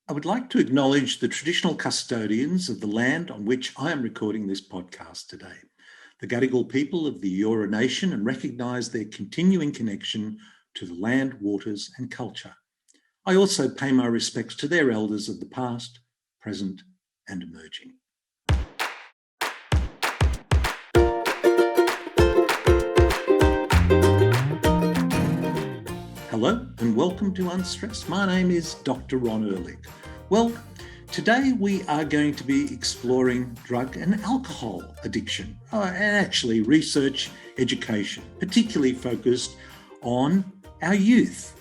I would like to acknowledge the traditional custodians of the land on which I am recording this podcast today, the Gadigal people of the Eora Nation, and recognise their continuing connection to the land, waters and culture. I also pay my respects to their elders of the past, present and emerging. Hello and welcome to Unstressed. My name is Dr. Ron Ehrlich. Well, today we are going to be exploring drug and alcohol addiction and actually research education, particularly focused on our youth.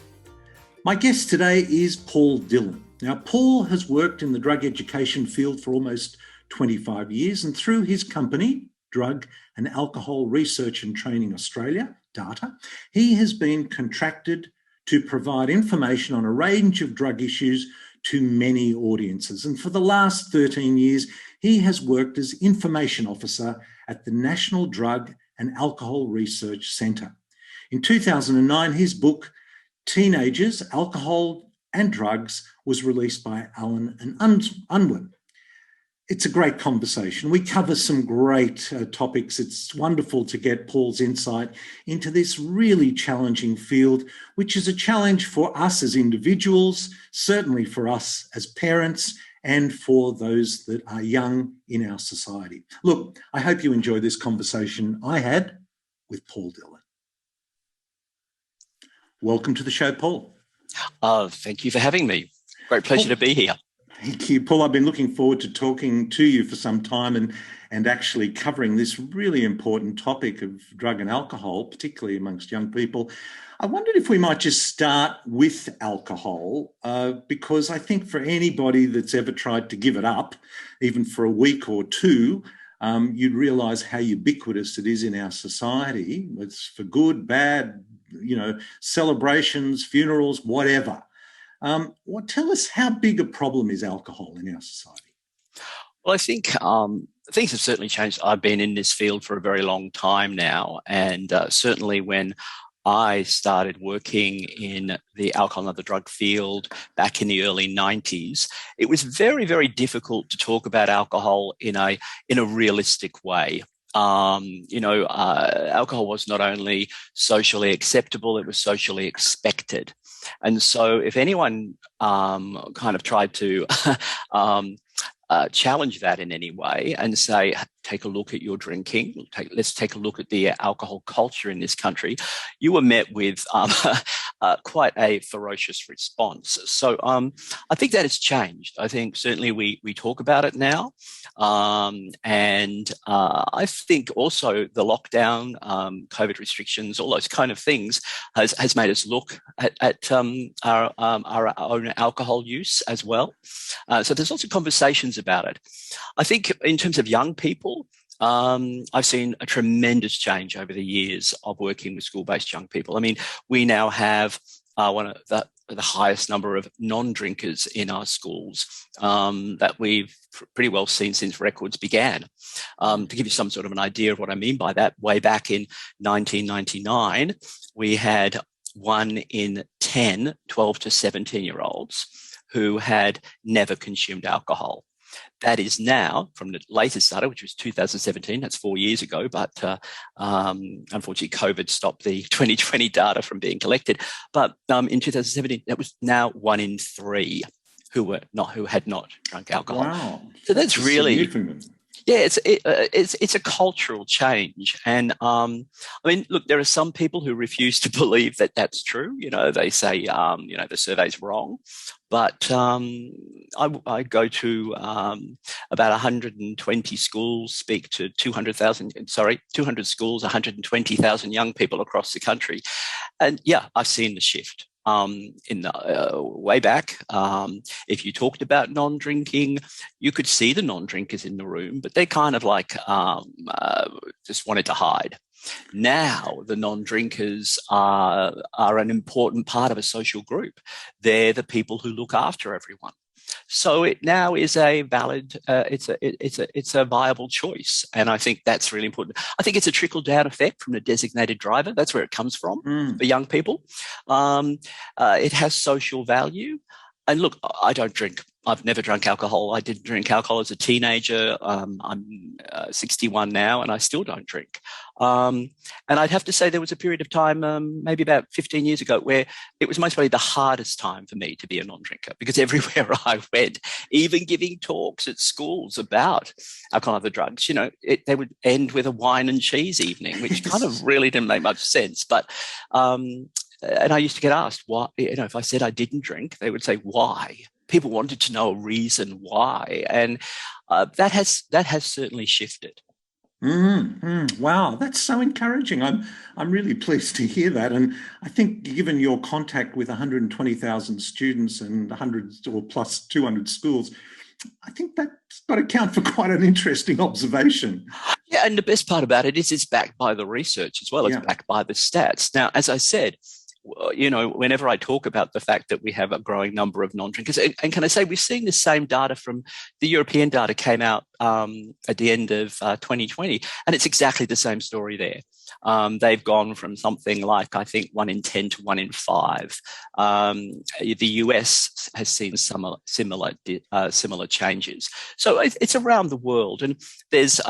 My guest today is Paul Dillon. Now, Paul has worked in the drug education field for almost 25 years, and through his company, Drug and Alcohol Research and Training Australia, DARTA, he has been contracted to provide information on a range of drug issues to many audiences. And for the last 13 years, he has worked as information officer at the National Drug and Alcohol Research Centre. In 2009, his book, Teenagers, Alcohol and Drugs, was released by Allen and Unwin. It's a great conversation. We cover some great topics. It's wonderful to get Paul's insight into this really challenging field, which is a challenge for us as individuals, certainly for us as parents, and for those that are young in our society. Look, I hope you enjoy this conversation I had with Paul Dillon. Welcome to the show, Paul. Thank you for having me. Great pleasure to be here. Thank you, Paul. I've been looking forward to talking to you for some time and actually covering this really important topic of drug and alcohol, particularly amongst young people. I wondered if we might just start with alcohol, because I think for anybody that's ever tried to give it up, even for a week or two, you'd realise how ubiquitous it is in our society. It's for good, bad, celebrations, funerals, whatever. Tell us, how big a problem is alcohol in our society? Well, I think things have certainly changed. I've been in this field for a very long time now, and certainly when I started working in the alcohol and other drug field back in the early 90s, it was very, very difficult to talk about alcohol in a realistic way. Alcohol was not only socially acceptable, it was socially expected. And so if anyone kind of tried to challenge that in any way and say, take a look at your drinking, let's take a look at the alcohol culture in this country, you were met with quite a ferocious response. So I think that has changed. I think certainly we talk about it now. And I think also the lockdown, COVID restrictions, all those kind of things has made us look at our own alcohol use as well. So there's lots of conversations about it. I think in terms of young people, I've seen a tremendous change over the years of working with school-based young people. I mean, we now have one of the highest number of non-drinkers in our schools that we've pretty well seen since records began. To give you some sort of an idea of what I mean by that, way back in 1999, we had 1 in 10 12 to 17-year-olds who had never consumed alcohol. That is now, from the latest data, which was 2017, that's 4 years ago, but unfortunately COVID stopped the 2020 data from being collected. But in 2017, that was now 1 in 3 who had not drunk alcohol. Wow. So that's really significant. Yeah, it's a cultural change, and I mean, look, there are some people who refuse to believe that that's true. They say, the survey's wrong, but I go to about 120 schools, speak to 200 schools, 120,000 young people across the country, and yeah, I've seen the shift. In the way back, if you talked about non-drinking, you could see the non-drinkers in the room, but they kind of like just wanted to hide. Now the non-drinkers are an important part of a social group. They're the people who look after everyone. So it now is a valid, it's a viable choice. And I think that's really important. I think it's a trickle down effect from the designated driver. That's where it comes from for young people. It has social value. And look, I don't drink I've never drunk alcohol. I didn't drink alcohol as a teenager. I'm 61 now, and I still don't drink. And I'd have to say there was a period of time, maybe about 15 years ago, where it was most probably the hardest time for me to be a non-drinker, because everywhere I went, even giving talks at schools about alcohol and other drugs, they would end with a wine and cheese evening, which kind of really didn't make much sense. But and I used to get asked why, if I said I didn't drink, they would say, why? People wanted to know a reason why. And that has certainly shifted. Wow, that's so encouraging. I'm really pleased to hear that. And I think given your contact with 120,000 students and 100 or plus 200 schools, I think that's got to count for quite an interesting observation. Yeah, and the best part about it is it's backed by the research as well. It's backed by the stats. Now, as I said, whenever I talk about the fact that we have a growing number of non-drinkers, and can I say we've seen the same data from the European data came out at the end of 2020, and it's exactly the same story there. They've gone from something like, I think, 1 in 10 to 1 in 5. The US has seen similar changes. So it's around the world, and there's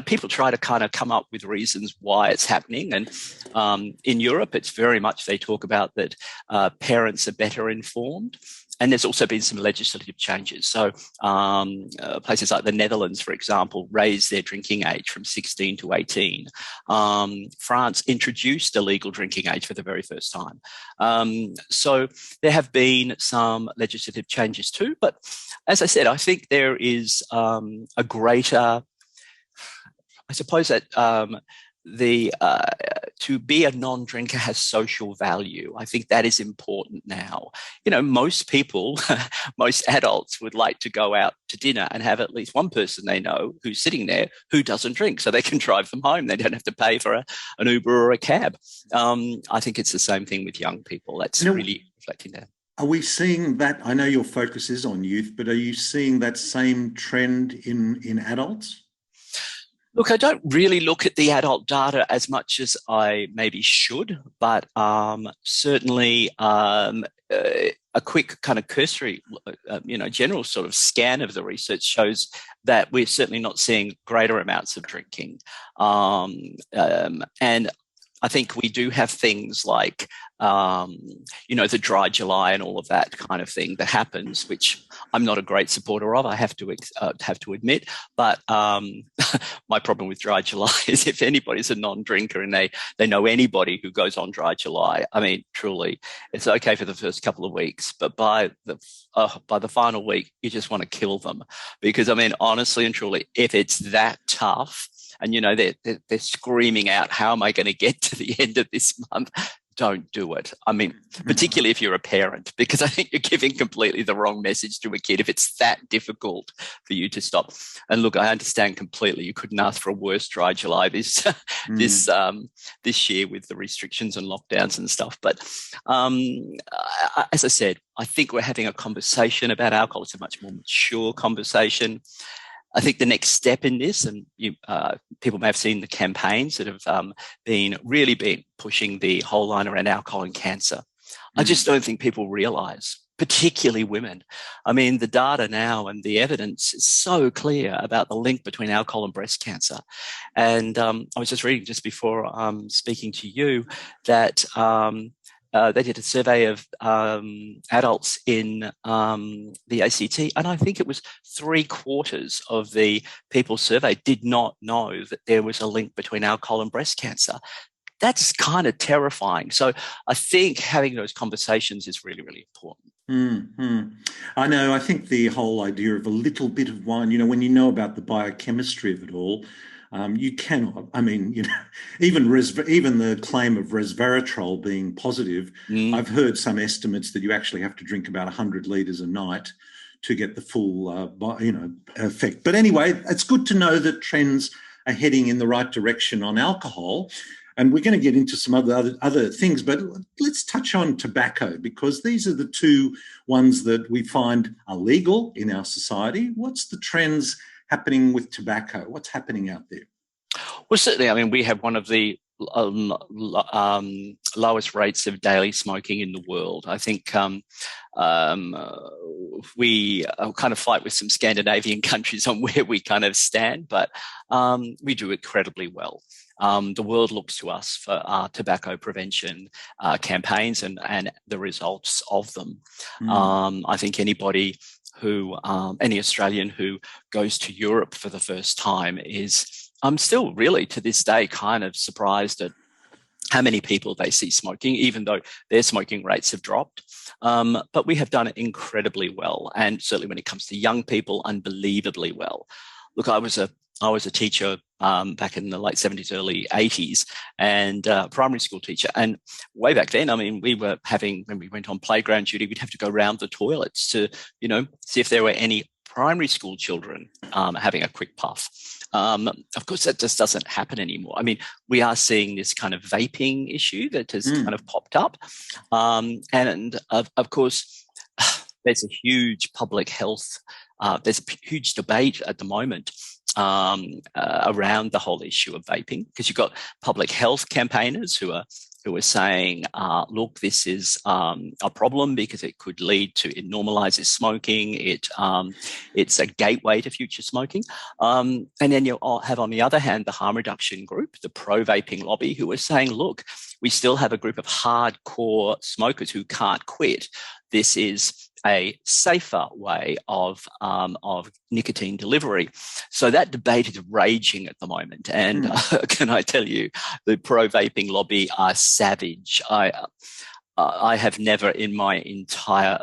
people try to kind of come up with reasons why it's happening. And in Europe, it's very much they talk about that parents are better informed. And there's also been some legislative changes. So places like the Netherlands, for example, raised their drinking age from 16 to 18. France introduced a legal drinking age for the very first time. So there have been some legislative changes too. But as I said, I think there is a greater, I suppose that to be a non-drinker has social value. I think that is important now. Most people, most adults would like to go out to dinner and have at least one person they know who's sitting there who doesn't drink, so they can drive them home. They don't have to pay for an Uber or a cab. I think it's the same thing with young people. That's really reflecting that. Are we seeing that? I know your focus is on youth, but are you seeing that same trend in adults? Look, I don't really look at the adult data as much as I maybe should, but certainly a quick kind of cursory, general sort of scan of the research shows that we're certainly not seeing greater amounts of drinking. And I think we do have things like, the dry July and all of that kind of thing that happens, which I'm not a great supporter of, I have to admit. But my problem with dry July is if anybody's a non-drinker and they know anybody who goes on dry July, I mean, truly, it's okay for the first couple of weeks, but by the final week, you just want to kill them. Because, I mean, honestly and truly, if it's that tough, and, they're screaming out, how am I going to get to the end of this month? Don't do it. I mean, particularly if you're a parent, because I think you're giving completely the wrong message to a kid if it's that difficult for you to stop. And look, I understand completely. You couldn't ask for a worse dry July this year with the restrictions and lockdowns and stuff. But as I said, I think we're having a conversation about alcohol. It's a much more mature conversation. I think the next step in this, and people may have seen the campaigns that have been pushing the whole line around alcohol and cancer. I just don't think people realise, particularly women. I mean, the data now and the evidence is so clear about the link between alcohol and breast cancer. And I was just reading just before speaking to you that they did a survey of adults in the ACT, and I think it was 3/4 of the people surveyed did not know that there was a link between alcohol and breast cancer. That's kind of terrifying. So I think having those conversations is really, really important. Mm-hmm. I know. I think the whole idea of a little bit of wine, when you know about the biochemistry of it all, you cannot. I mean, even the claim of resveratrol being positive, I've heard some estimates that you actually have to drink about 100 litres a night to get the full, effect. But anyway, it's good to know that trends are heading in the right direction on alcohol. And we're going to get into some other things, but let's touch on tobacco, because these are the two ones that we find are legal in our society. What's the trends happening with tobacco? What's happening out there? Well, certainly, I mean, we have one of the lowest rates of daily smoking in the world. I think we kind of fight with some Scandinavian countries on where we kind of stand, but we do incredibly well. The world looks to us for tobacco prevention campaigns and the results of them. I think any Australian who goes to Europe for the first time I'm still really to this day kind of surprised at how many people they see smoking, even though their smoking rates have dropped. But we have done it incredibly well. And certainly when it comes to young people, unbelievably well. Look, I was a teacher back in the late 70s, early 80s, and primary school teacher. And way back then, I mean, when we went on playground duty, we'd have to go round the toilets to, see if there were any primary school children having a quick puff. Of course, that just doesn't happen anymore. I mean, we are seeing this kind of vaping issue that has kind of popped up. And of course, there's a huge public health, there's a huge debate at the moment around the whole issue of vaping, because you've got public health campaigners who are saying, look, this is a problem because it could lead to, it normalizes smoking. It's a gateway to future smoking. And then you have, on the other hand, the harm reduction group, the pro-vaping lobby, who are saying, look, we still have a group of hardcore smokers who can't quit. This is a safer way of nicotine delivery. So that debate is raging at the moment. And can I tell you, the pro-vaping lobby are savage. I have never in my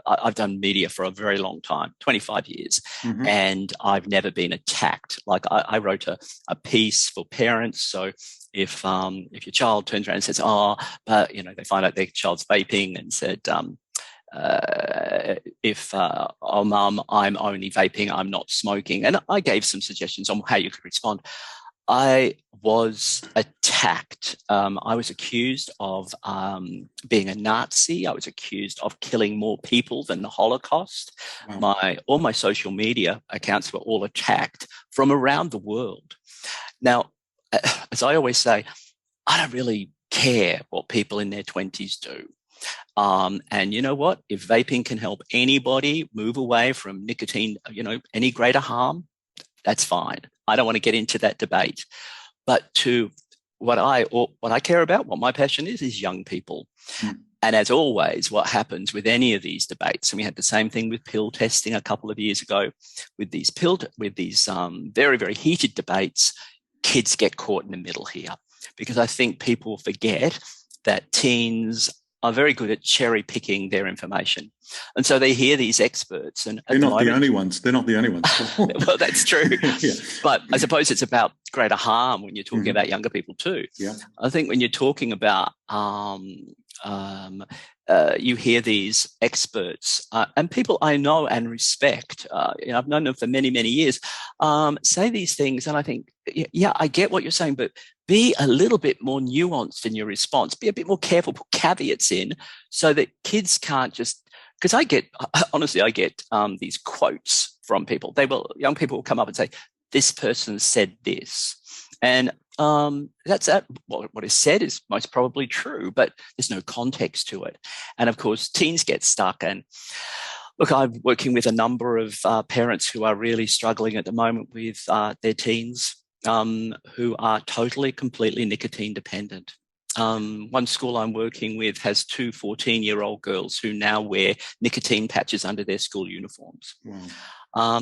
I've done media for a very long time, 25 years, and I've never been attacked. Like I wrote a piece for parents. So if your child turns around and says, but they find out their child's vaping and said, mum, I'm only vaping, I'm not smoking. And I gave some suggestions on how you could respond. I was attacked. I was accused of being a Nazi. I was accused of killing more people than the Holocaust. Wow. All my social media accounts were all attacked from around the world. Now, as I always say, I don't really care what people in their 20s do. And you know what? If vaping can help anybody move away from nicotine, any greater harm, that's fine. I don't want to get into that debate. But to what I care about, what my passion is young people. And as always, what happens with any of these debates, and we had the same thing with pill testing a couple of years ago, with these very, very heated debates, kids get caught in the middle here. Because I think people forget that teens are very good at cherry picking their information. And so they hear these experts. And they're not the only ones. They're not the only ones. Well, that's true. Yeah. But I suppose it's about greater harm when you're talking about younger people too. Yeah. I think when you're talking about, you hear these experts and people I know and respect, I've known them for many, many years, say these things. And I think, yeah, I get what you're saying, but be a little bit more nuanced in your response. Be a bit more careful, put caveats in so that kids can't just, because I get these quotes from people. Young people will come up and say, this person said this. And that's what is said is most probably true, but there's no context to it. And of course, teens get stuck. And look, I'm working with a number of parents who are really struggling at the moment with their teens who are totally, completely nicotine dependent. One school I'm working with has 2 14-year-old girls who now wear nicotine patches under their school uniforms. Wow.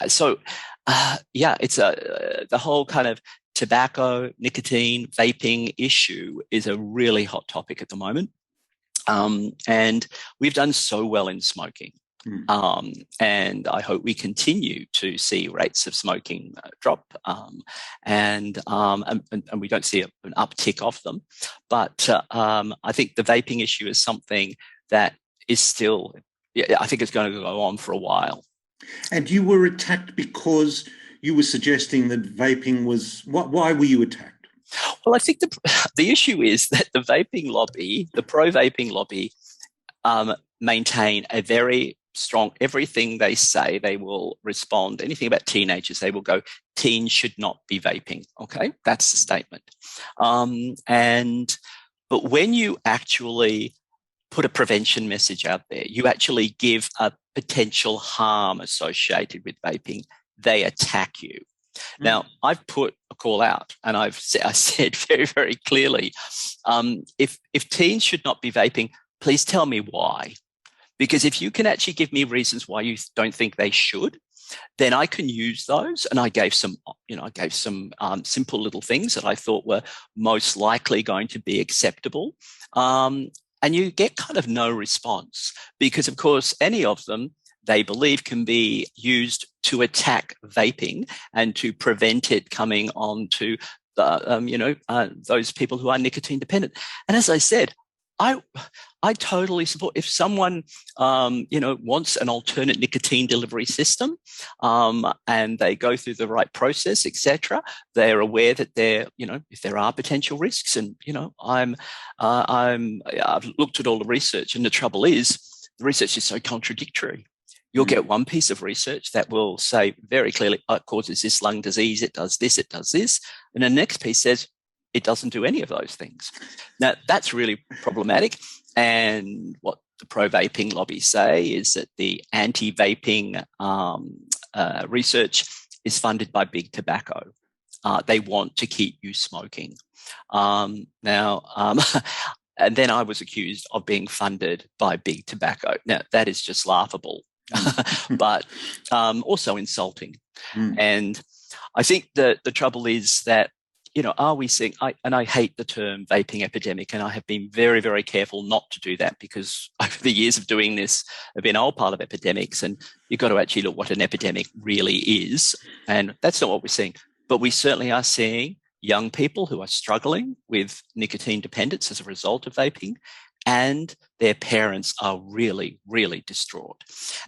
It's the whole kind of tobacco, nicotine, vaping issue is a really hot topic at the moment. And we've done so well in smoking. And I hope we continue to see rates of smoking drop, and we don't see an uptick of them. But I think the vaping issue is something that is still, I think it's going to go on for a while. And you were attacked because you were suggesting that vaping was, why were you attacked? Well, I think the issue is that the vaping lobby, the pro-vaping lobby, maintain a very strong. Everything they say, they will respond. Anything about teenagers, they will go, teens should not be vaping. Okay, that's the statement. But when you actually put a prevention message out there, you actually give a potential harm associated with vaping, they attack you. Now, I've put a call out, and I said very, very clearly, if teens should not be vaping, please tell me why. Because if you can actually give me reasons why you don't think they should, then I can use those. And I gave some simple little things that I thought were most likely going to be acceptable. And you get kind of no response because, of course, any of them they believe can be used to attack vaping and to prevent it coming on to those people who are nicotine dependent. And as I said, I totally support if someone wants an alternate nicotine delivery system, and they go through the right process, etc. They're aware that if there are potential risks, and I've looked at all the research, and the trouble is the research is so contradictory. You'll get one piece of research that will say very clearly, it causes this lung disease, it does this, and the next piece says it doesn't do any of those things. Now, that's really problematic. And what the pro-vaping lobby say is that the anti-vaping research is funded by big tobacco. They want to keep you smoking. And then I was accused of being funded by big tobacco. Now, that is just laughable, but also insulting. And I think that the trouble is that, are we seeing, I hate the term vaping epidemic, and I have been very, very careful not to do that because over the years of doing this, I've been a whole part of epidemics, and you've got to actually look what an epidemic really is. And that's not what we're seeing. But we certainly are seeing young people who are struggling with nicotine dependence as a result of vaping, and their parents are really, really distraught.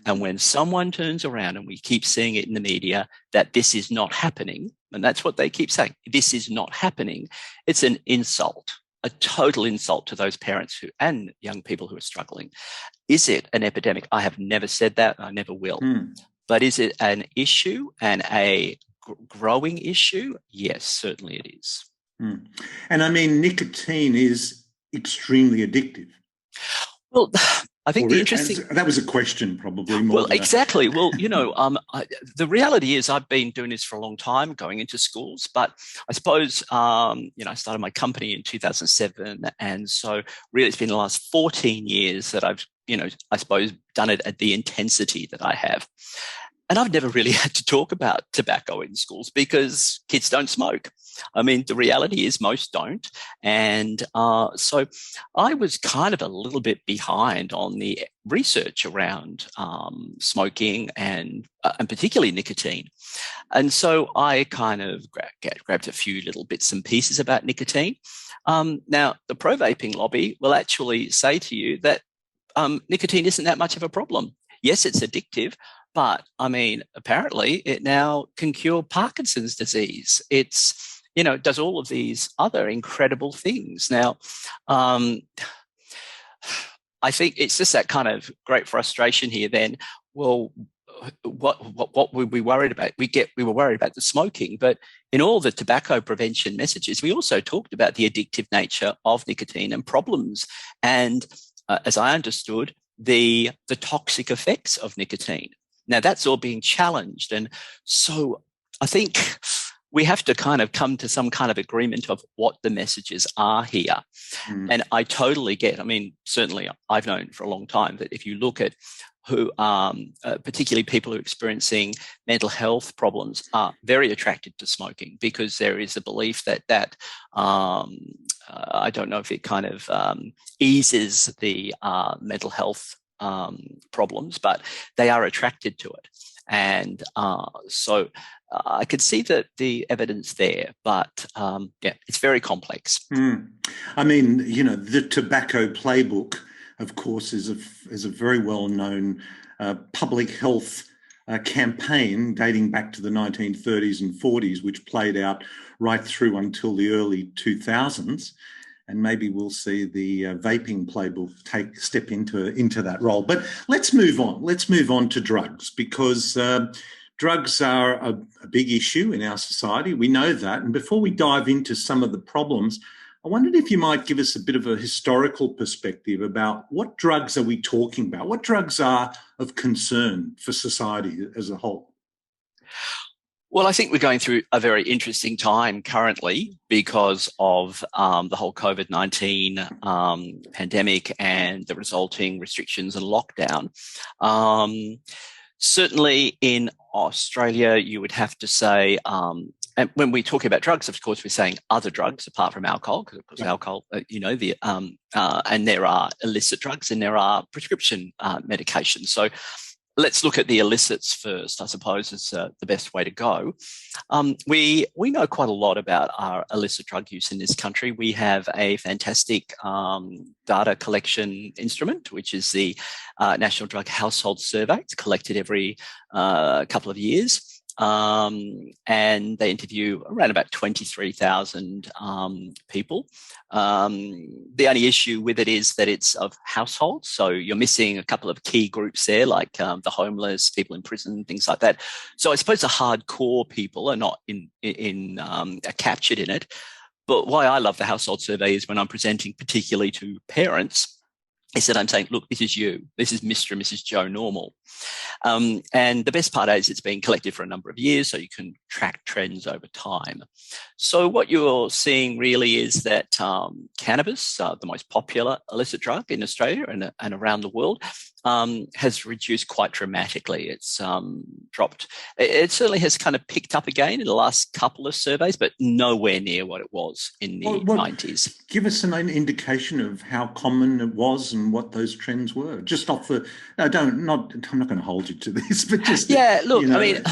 And when someone turns around, and we keep seeing it in the media, that this is not happening, and that's what they keep saying, this is not happening, it's an insult, a total insult to those parents and young people who are struggling. Is it an epidemic? I have never said that, and I never will. But is it an issue and a growing issue? Yes, certainly it is. And I mean, nicotine is extremely addictive. Well, I think that was a question, probably more. Well, exactly. Well, the reality is I've been doing this for a long time, going into schools, but I suppose, I started my company in 2007. And so really it's been the last 14 years that I've, I suppose done it at the intensity that I have. And I've never really had to talk about tobacco in schools because kids don't smoke. I mean, the reality is most don't. And so I was kind of a little bit behind on the research around smoking and particularly nicotine. And so I kind of grabbed a few little bits and pieces about nicotine. Now, the pro-vaping lobby will actually say to you that nicotine isn't that much of a problem. Yes, it's addictive, but I mean, apparently it now can cure Parkinson's disease. It does all of these other incredible things. Now, I think it's just that kind of great frustration here then. Well, what were we worried about? We were worried about the smoking, but in all the tobacco prevention messages, we also talked about the addictive nature of nicotine and problems. And as I understood, the toxic effects of nicotine. Now, that's all being challenged. And so I think we have to kind of come to some kind of agreement of what the messages are here. And I totally get, I mean, certainly I've known for a long time that if you look at who, particularly people who are experiencing mental health problems, are very attracted to smoking because there is a belief that I don't know if it kind of eases the mental health problems, but they are attracted to it. And so I could see the evidence there, but it's very complex. I mean, the tobacco playbook, of course, is a very well-known public health campaign dating back to the 1930s and 40s, which played out right through until the early 2000s. and maybe we'll see the vaping playbook step into that role. But let's move on. Let's move on to drugs, because drugs are a big issue in our society. We know that. And before we dive into some of the problems, I wondered if you might give us a bit of a historical perspective about what drugs are we talking about? What drugs are of concern for society as a whole? Well, I think we're going through a very interesting time currently because of the whole COVID-19 pandemic and the resulting restrictions and lockdown. Certainly in Australia, you would have to say, and when we talk about drugs, of course, we're saying other drugs apart from alcohol, because of course alcohol, and there are illicit drugs and there are prescription medications. So let's look at the illicits first, I suppose, is the best way to go. We know quite a lot about our illicit drug use in this country. We have a fantastic data collection instrument, which is the National Drug Household Survey. It's collected every couple of years. And they interview around about 23,000 people. The only issue with it is that it's of households, so you're missing a couple of key groups there, like the homeless, people in prison, things like that. So I suppose the hardcore people are not captured in it. But why I love the household survey is when I'm presenting particularly to parents, is that I'm saying, look, this is you. This is Mr. and Mrs. Joe Normal. And the best part is it's been collected for a number of years, so you can track trends over time. So what you're seeing really is that cannabis, the most popular illicit drug in Australia and around the world, has reduced quite dramatically. It's dropped. It certainly has kind of picked up again in the last couple of surveys, but nowhere near what it was in the 90s. Give us an indication of how common it was and what those trends were. Just off the, I'm not going to hold you to this, but just look, I mean,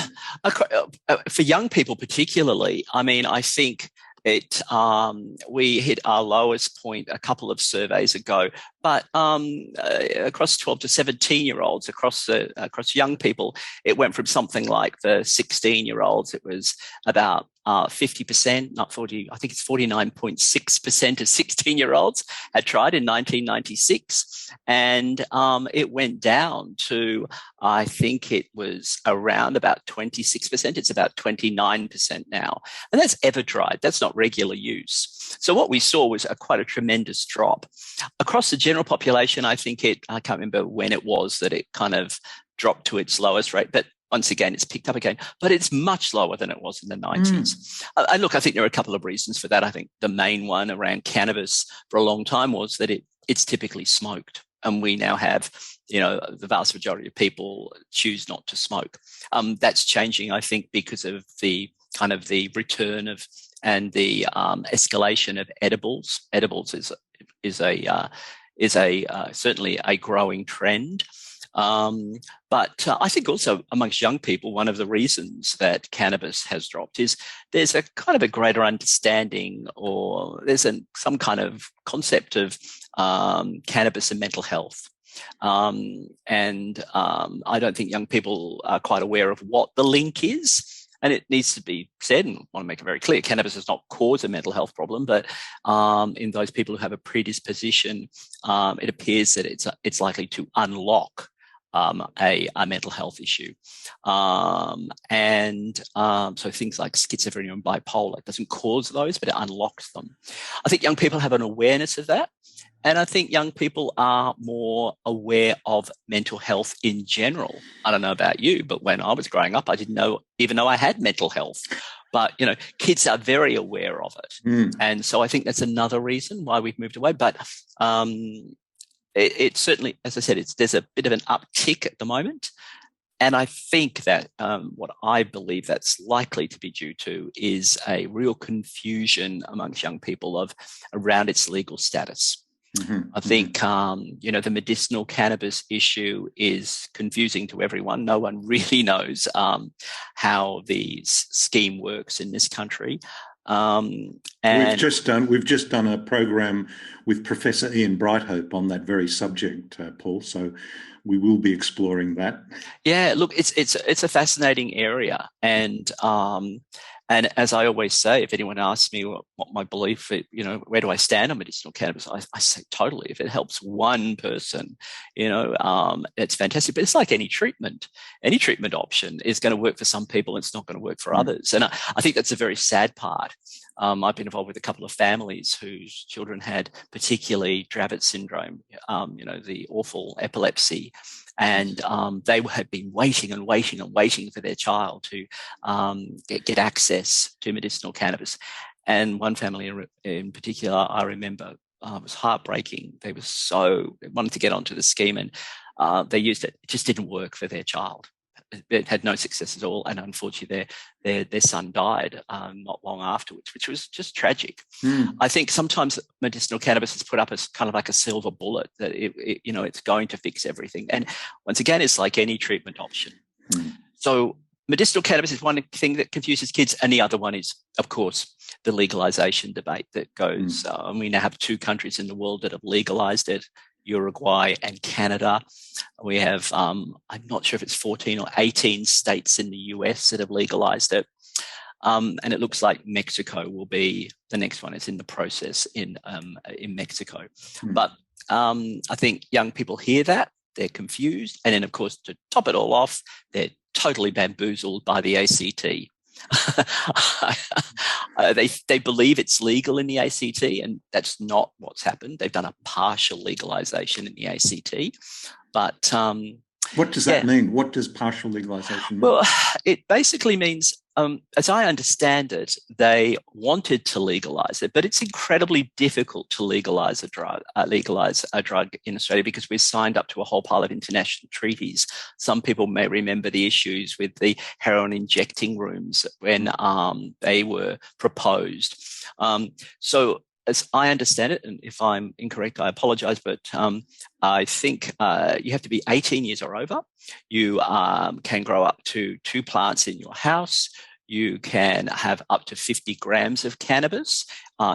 for young people particularly, I mean, I think we hit our lowest point a couple of surveys ago, but across 12 to 17-year-olds, across young people, it went from something like the 16-year-olds, it was about 50%, not 40, I think it's 49.6% of 16-year-olds had tried in 1996. And it went down to, I think it was around about 26%. It's about 29% now. And that's ever tried. That's not regular use. So what we saw was quite a tremendous drop. Across the general population, I think I can't remember when it was that it kind of dropped to its lowest rate, but once again, it's picked up again, but it's much lower than it was in the 90s. And look, I think there are a couple of reasons for that. I think the main one around cannabis for a long time was that it's typically smoked. And we now have, the vast majority of people choose not to smoke. That's changing, I think, because of the kind of the return of and the escalation of edibles. Edibles is certainly a growing trend. But I think also amongst young people, one of the reasons that cannabis has dropped is there's a kind of a greater understanding, or there's some kind of concept of cannabis and mental health. And I don't think young people are quite aware of what the link is. And it needs to be said, and I want to make it very clear, cannabis does not cause a mental health problem, but in those people who have a predisposition, it appears that it's likely to unlock a mental health issue. So things like schizophrenia and bipolar, it doesn't cause those, but it unlocks them. I think young people have an awareness of that. And I think young people are more aware of mental health in general. I don't know about you, but when I was growing up, I didn't even know I had mental health. But, kids are very aware of it. And so I think that's another reason why we've moved away. But it certainly, as I said, there's a bit of an uptick at the moment. And I think that what I believe that's likely to be due to is a real confusion amongst young people around its legal status. I think, the medicinal cannabis issue is confusing to everyone. No one really knows how the scheme works in this country. And we've just done a program with Professor Ian Brighthope on that very subject, Paul. So we will be exploring that. Yeah, look, it's a fascinating area, and And as I always say, if anyone asks me what my belief, where do I stand on medicinal cannabis, I say totally. If it helps one person, it's fantastic. But it's like any treatment. Any treatment option is going to work for some people, and it's not going to work for others. And I think that's a very sad part. I've been involved with a couple of families whose children had particularly Dravet syndrome, the awful epilepsy. And they had been waiting and waiting and waiting for their child to get access to medicinal cannabis. And one family in particular, I remember, was heartbreaking. They wanted to get onto the scheme, and they used it. It just didn't work for their child. It had no success at all, and unfortunately, their son died not long afterwards, which was just tragic. I think sometimes medicinal cannabis is put up as kind of like a silver bullet that it's going to fix everything. And once again, it's like any treatment option. So medicinal cannabis is one thing that confuses kids, and the other one is, of course, the legalization debate that goes. We now have 2 countries in the world that have legalized it: Uruguay and Canada. We have, I'm not sure if it's 14 or 18 states in the US that have legalized it. And it looks like Mexico will be the next one. It's in the process in Mexico. But I think young people hear that, they're confused. And then, of course, to top it all off, they're totally bamboozled by the ACT. They believe it's legal in the ACT, and that's not what's happened. They've done a partial legalization in the ACT, but what does that mean? What does partial legalization mean? Well, it basically means, as I understand it, they wanted to legalize it, but it's incredibly difficult to legalize a drug in Australia because we're signed up to a whole pile of international treaties. Some people may remember the issues with the heroin injecting rooms when they were proposed. So as I understand it, and if I'm incorrect, I apologize, but I think you have to be 18 years or over. You can grow up to 2 plants in your house. You can have up to 50 grams of cannabis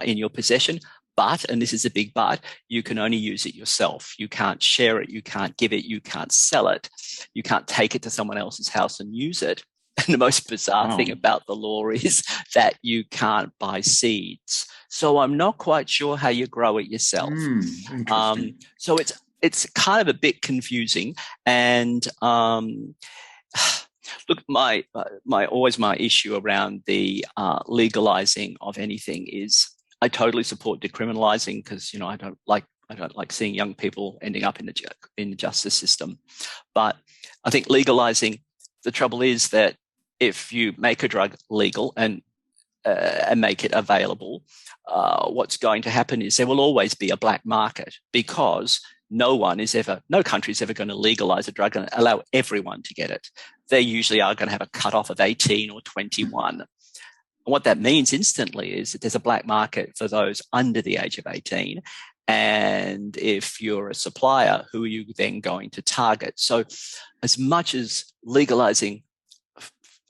in your possession. But, and this is a big but, you can only use it yourself. You can't share it. You can't give it. You can't sell it. You can't take it to someone else's house and use it. And the most bizarre thing about the law is that you can't low-seeds. So I'm not quite sure how you grow it yourself. So it's kind of a bit confusing. And look, my issue around the legalizing of anything is I totally support decriminalizing because I don't like seeing young people ending up in the justice system. But I think legalizing, the trouble is that if you make a drug legal and make it available, what's going to happen is there will always be a black market because no country is ever going to legalize a drug and allow everyone to get it. They usually are going to have a cutoff of 18 or 21. And what that means instantly is that there's a black market for those under the age of 18. And if you're a supplier, who are you then going to target? So as much as legalizing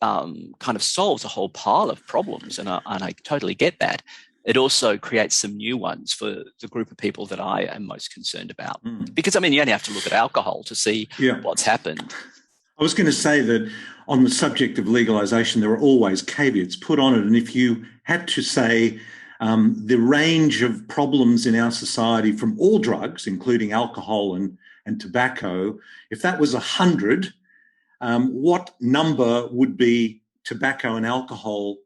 kind of solves a whole pile of problems, and I totally get that, it also creates some new ones for the group of people that I am most concerned about. Because, you only have to look at alcohol to see what's happened. I was going to say that on the subject of legalisation, there are always caveats put on it. And if you had to say the range of problems in our society from all drugs, including alcohol and tobacco, if that was 100, what number would be tobacco and alcohol?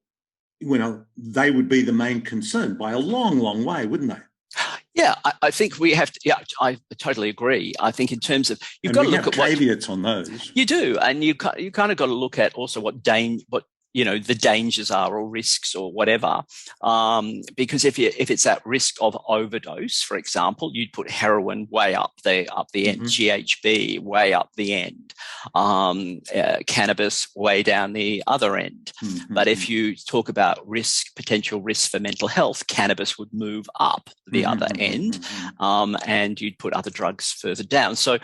They would be the main concern by a long, long way, wouldn't they? Yeah, I think we have to. Yeah, I totally agree. I think in terms of you've got to look at caveats on those. You do, and you kind of got to look at also what the dangers are or risks or whatever. Because if it's at risk of overdose, for example, you'd put heroin way up the end, GHB way up the end, cannabis way down the other end. But if you talk about potential risk for mental health, cannabis would move up the other end, and you'd put other drugs further down. So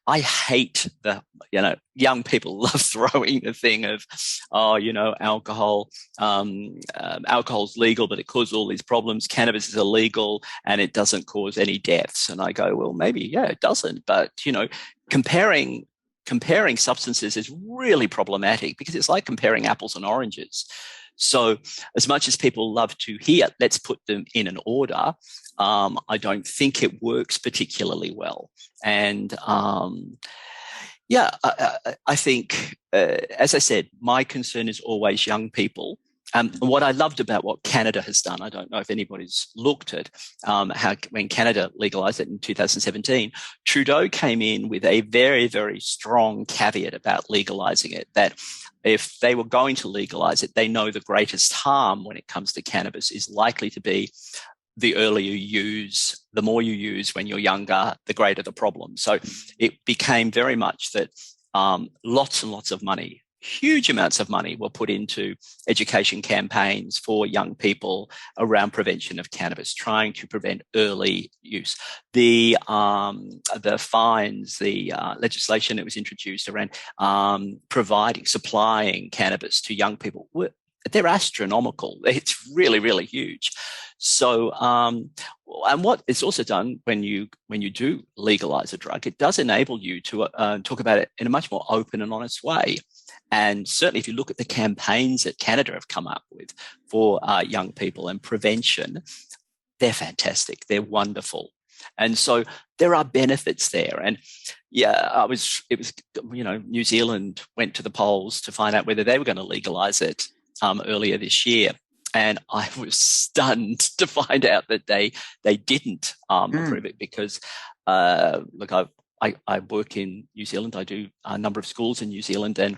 I hate young people love throwing the thing of, alcohol, alcohol's legal, but it causes all these problems. Cannabis is illegal and it doesn't cause any deaths. And I go, well, maybe, it doesn't. But, comparing comparing substances is really problematic because it's like comparing apples and oranges. So as much as people love to hear, let's put them in an order, I don't think it works particularly well. And I think, as I said, my concern is always young people. And what I loved about what Canada has done, I don't know if anybody's looked at how when Canada legalized it in 2017, Trudeau came in with a very, very strong caveat about legalizing it, that if they were going to legalize it, they know the greatest harm when it comes to cannabis is likely to be the earlier you use, the more you use when you're younger, the greater the problem. So it became very much that lots and lots of money, huge amounts of money were put into education campaigns for young people around prevention of cannabis, trying to prevent early use. The fines, the legislation that was introduced around supplying cannabis to young people, they're astronomical. It's really, really huge. So, and what it's also done when you do legalize a drug, it does enable you to talk about it in a much more open and honest way. And certainly if you look at the campaigns that Canada have come up with for young people and prevention, they're fantastic. They're wonderful. And so there are benefits there. And New Zealand went to the polls to find out whether they were going to legalize it earlier this year. And I was stunned to find out that they didn't approve it because, I work in New Zealand. I do a number of schools in New Zealand, and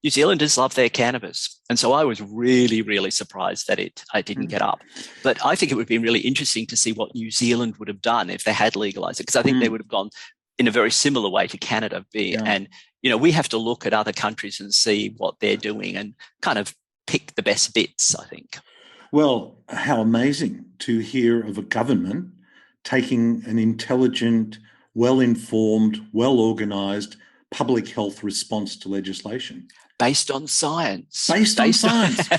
New Zealanders love their cannabis. And so I was really, really surprised that I didn't get up. But I think it would be really interesting to see what New Zealand would have done if they had legalized it, because I think they would have gone in a very similar way to Canada. And, we have to look at other countries and see what they're doing and kind of pick the best bits, I think. Well, how amazing to hear of a government taking an intelligent, well-informed, well-organised public health response to legislation. Based on science. Based on science.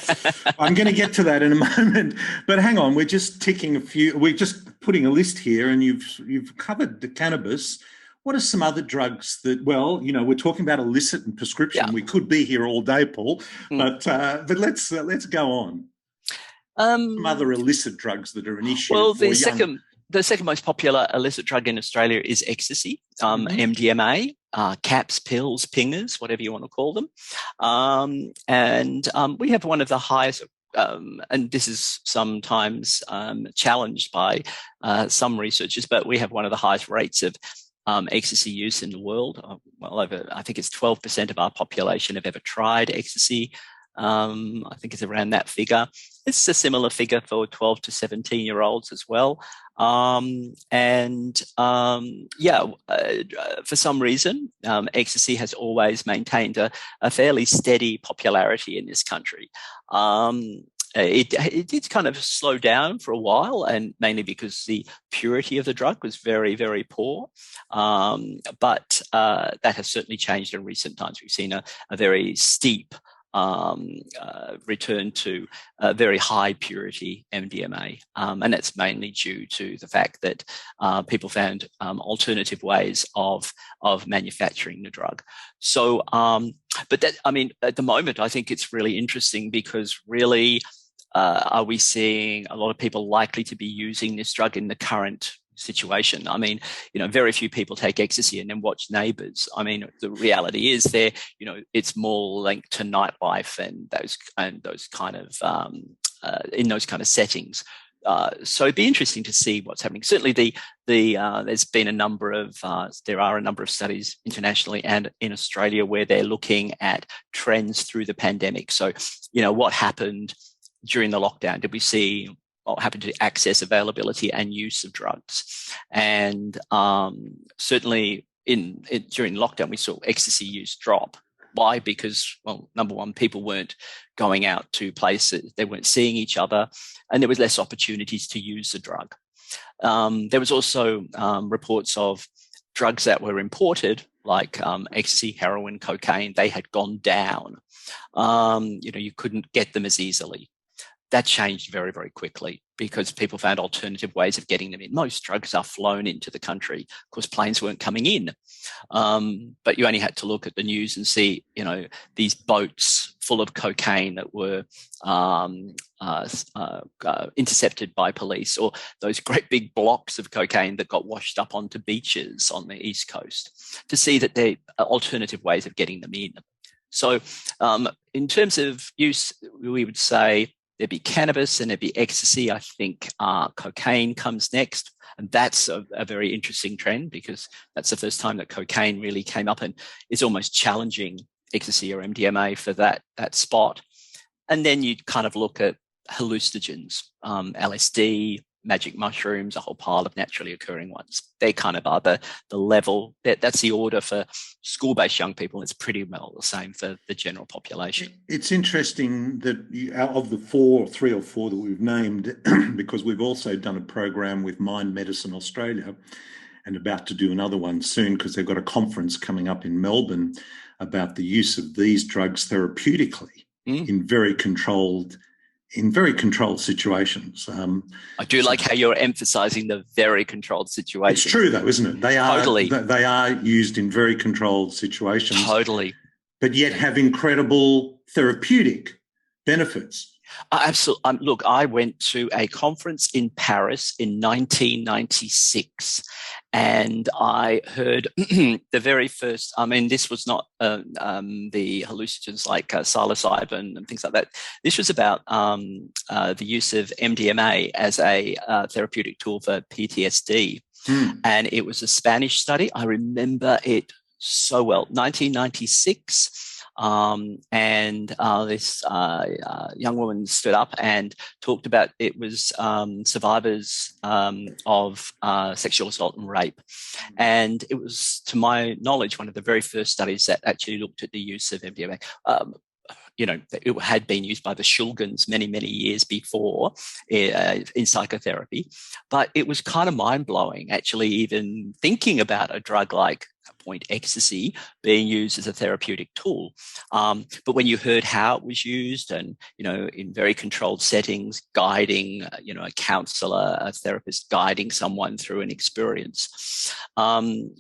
I'm going to get to that in a moment. But hang on, we're just putting a list here, and you've covered the cannabis. What are some other drugs that, we're talking about illicit and prescription. Yeah. We could be here all day, Paul, but let's go on. Some other illicit drugs that are an issue. Well, the second most popular illicit drug in Australia is ecstasy, MDMA, caps, pills, pingers, whatever you want to call them. And we have one of the highest, and this is sometimes challenged by some researchers, but we have one of the highest rates of ecstasy use in the world. I think it's 12% of our population have ever tried ecstasy. I think it's around that figure. It's a similar figure for 12 to 17-year-olds as well. For some reason, ecstasy has always maintained a fairly steady popularity in this country. It did kind of slow down for a while, and mainly because the purity of the drug was very, very poor. But that has certainly changed in recent times. We've seen a very steep return to very high purity MDMA. And that's mainly due to the fact that people found alternative ways of manufacturing the drug. So, at the moment, I think it's really interesting because really, are we seeing a lot of people likely to be using this drug in the current situation? I mean, very few people take ecstasy and then watch Neighbours. I mean, the reality is it's more linked to nightlife and those kind of in those kind of settings. So it'd be interesting to see what's happening. Certainly, there's been a number of studies internationally and in Australia where they're looking at trends through the pandemic. So, what happened during the lockdown? Did we see what happened to access, availability, and use of drugs? And certainly during lockdown, we saw ecstasy use drop. Why? Because, number one, people weren't going out to places, they weren't seeing each other, and there was less opportunities to use the drug. There was also reports of drugs that were imported, like ecstasy, heroin, cocaine. They had gone down. You couldn't get them as easily. That changed very, very quickly because people found alternative ways of getting them in. Most drugs are flown into the country. Of course, planes weren't coming in. But you only had to look at the news and see, these boats full of cocaine that were intercepted by police, or those great big blocks of cocaine that got washed up onto beaches on the East Coast, to see that there are alternative ways of getting them in. So in terms of use, we would say there'd be cannabis and there'd be ecstasy. I think cocaine comes next. And that's a very interesting trend, because that's the first time that cocaine really came up and is almost challenging ecstasy or MDMA for that spot. And then you kind of look at hallucinogens, LSD, magic mushrooms, a whole pile of naturally occurring ones. They kind of are the level. That's the order for school-based young people. It's pretty well the same for the general population. It's interesting that of the three or four that we've named, because we've also done a program with Mind Medicine Australia and about to do another one soon, because they've got a conference coming up in Melbourne about the use of these drugs therapeutically in very controlled situations. I do like how you're emphasising the very controlled situations. It's true, though, isn't it? They are totally. They are used in very controlled situations. Totally. But yet have incredible therapeutic benefits. Absolutely. Look, I went to a conference in Paris in 1996, and I heard the very first, this was not the hallucinogens like psilocybin and things like that. This was about the use of MDMA as a therapeutic tool for PTSD. And it was a Spanish study. I remember it so well. 1996. This young woman stood up and talked about it was survivors of sexual assault and rape. And it was, to my knowledge, one of the very first studies that actually looked at the use of MDMA. It had been used by the Shulgins many, many years before in psychotherapy. But it was kind of mind-blowing, actually, even thinking about a drug like point ecstasy being used as a therapeutic tool. But when you heard how it was used and, in very controlled settings, guiding, a counselor, a therapist guiding someone through an experience. And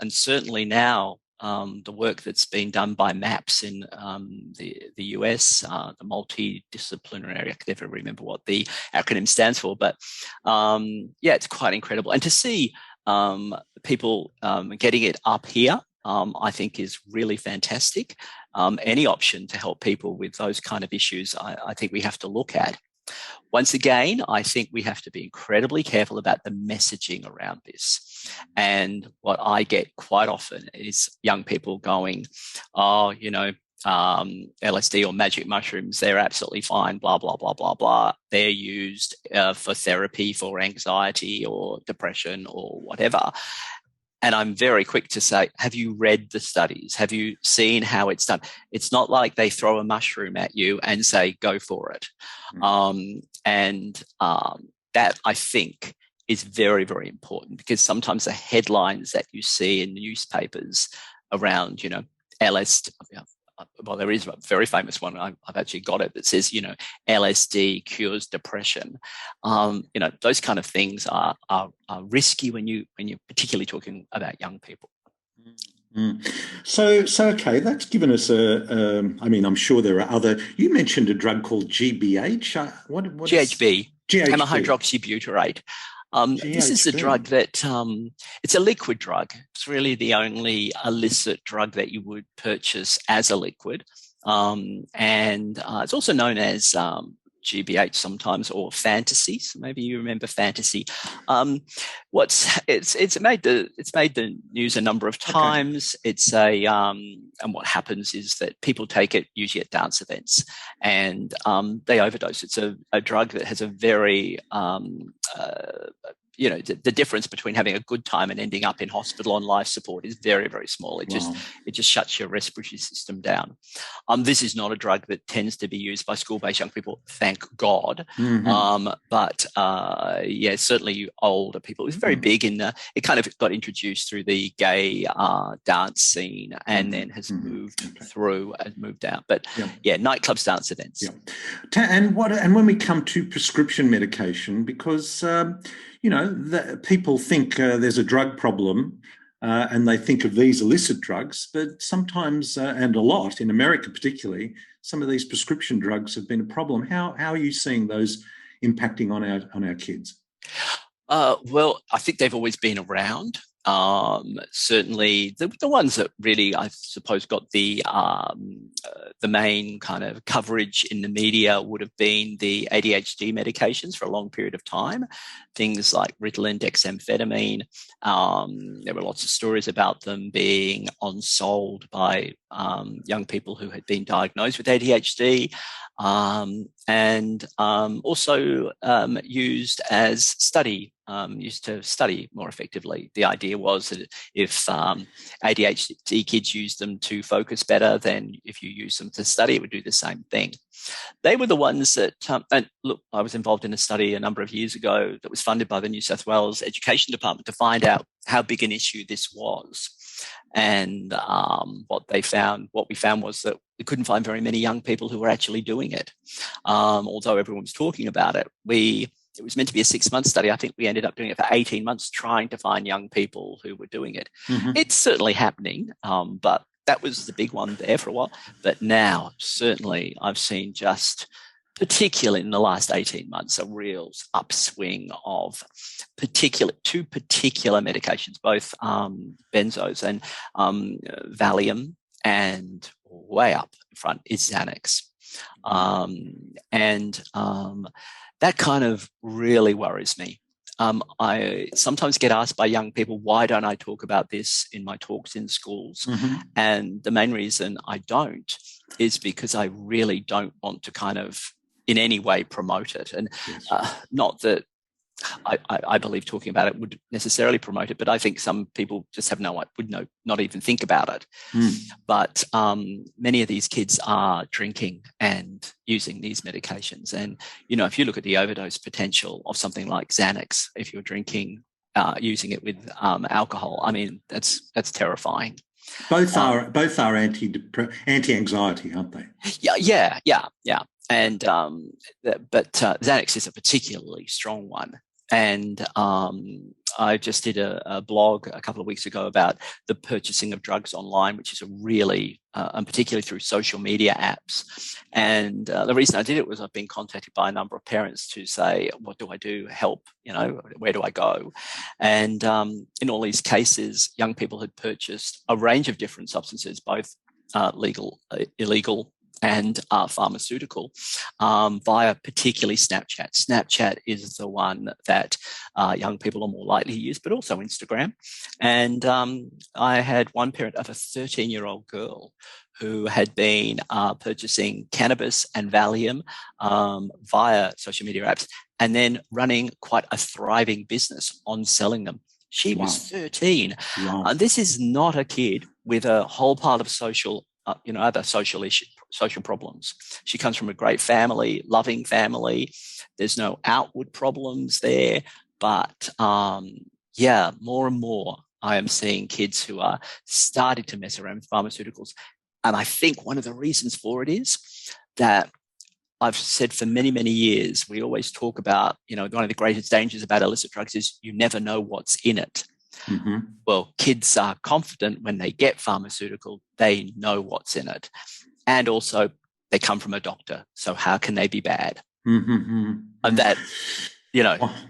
certainly now, the work that's been done by MAPS in the US, the multidisciplinary, I can never remember what the acronym stands for, but it's quite incredible. And to see people getting it up here, I think is really fantastic. Any option to help people with those kind of issues, I think we have to look at. Once again, I think we have to be incredibly careful about the messaging around this. And what I get quite often is young people going, LSD or magic mushrooms, they're absolutely fine, blah, blah, blah, blah, blah. They're used for therapy for anxiety or depression or whatever. And I'm very quick to say, have you read the studies? Have you seen how it's done? It's not like they throw a mushroom at you and say, go for it. That, I think, is very, very important, because sometimes the headlines that you see in the newspapers around, LSD, well, there is a very famous one. I've actually got it that says, LSD cures depression. Those kind of things are risky when you're particularly talking about young people. So okay, that's given us I'm sure there are other. You mentioned a drug called GBH. What GHB, gamma hydroxybutyrate. This is a drug that it's a liquid drug. It's really the only illicit drug that you would purchase as a liquid. It's also known as GBH sometimes, or fantasy. So maybe you remember fantasy. It's made the news a number of times. Okay. It's and what happens is that people take it usually at dance events, and they overdose. It's a drug that has a very the difference between having a good time and ending up in hospital on life support is very, very small. It just shuts your respiratory system down. This is not a drug that tends to be used by school-based young people, thank God. But certainly older people. It was very big it kind of got introduced through the gay dance scene and then has moved through and moved out. But nightclubs, dance events. Yeah. And when we come to prescription medication, because people think there's a drug problem and they think of these illicit drugs, but sometimes, and a lot in America particularly, some of these prescription drugs have been a problem. How are you seeing those impacting on our kids? Well, I think they've always been around. Certainly the ones that really, I suppose, got the main kind of coverage in the media would have been the ADHD medications for a long period of time. Things like Ritalin, dexamphetamine. There were lots of stories about them being on-sold by young people who had been diagnosed with ADHD. And also used to study more effectively. The idea was that if ADHD kids used them to focus better, then if you use them to study, it would do the same thing. They were the ones that, and look, I was involved in a study a number of years ago that was funded by the New South Wales Education Department to find out how big an issue this was. And what we found was that we couldn't find very many young people who were actually doing it. Although everyone was talking about it, it was meant to be a 6-month study. I think we ended up doing it for 18 months, trying to find young people who were doing it. It's certainly happening, but that was the big one there for a while. But now, certainly, I've seen particularly in the last 18 months, a real upswing of two particular medications, both benzos and Valium, and way up front is Xanax. That kind of really worries me. I sometimes get asked by young people, why don't I talk about this in my talks in schools? And the main reason I don't is because I really don't want to kind of in any way promote it. And not that I believe talking about it would necessarily promote it, but I think some people just have not even think about it. But many of these kids are drinking and using these medications. And, if you look at the overdose potential of something like Xanax, if you're drinking, using it with alcohol, I mean, that's terrifying. Both are anti-anxiety, aren't they? Yeah. And but Xanax is a particularly strong one. And I just did a blog a couple of weeks ago about the purchasing of drugs online, which is a really, and particularly through social media apps. And the reason I did it was I've been contacted by a number of parents to say, what do I do? Help, where do I go? And in all these cases, young people had purchased a range of different substances, both legal, illegal, and pharmaceutical via particularly Snapchat. Snapchat is the one that young people are more likely to use, but also Instagram. And I had one parent of a 13-year-old girl who had been purchasing cannabis and Valium via social media apps and then running quite a thriving business on selling them. She was 13. And this is not a kid with a whole pile of other social issues, social problems. She comes from a great family, loving family. There's no outward problems there. But more and more I am seeing kids who are starting to mess around with pharmaceuticals. And I think one of the reasons for it is that I've said for many, many years, we always talk about, one of the greatest dangers about illicit drugs is you never know what's in it. Well, kids are confident when they get pharmaceutical, they know what's in it. And also they come from a doctor. So how can they be bad? And that,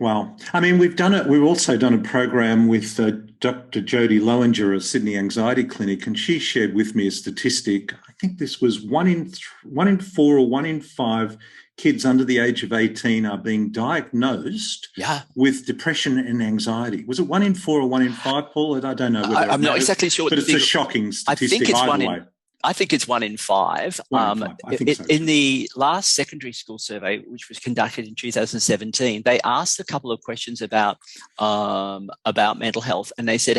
Well, I mean, we've also done a program with Dr. Jodie Lowinger of Sydney Anxiety Clinic, and she shared with me a statistic. I think this was 1 in 4 or 1 in 5 kids under the age of 18 are being diagnosed with depression and anxiety. Was it 1 in 4 or 1 in 5, Paul? I don't know. I'm not exactly sure. But it's a shocking statistic. I think it's either way. I think it's 1 in 5. 1 in 5. I think so too. In the last secondary school survey, which was conducted in 2017, they asked a couple of questions about mental health, and they said,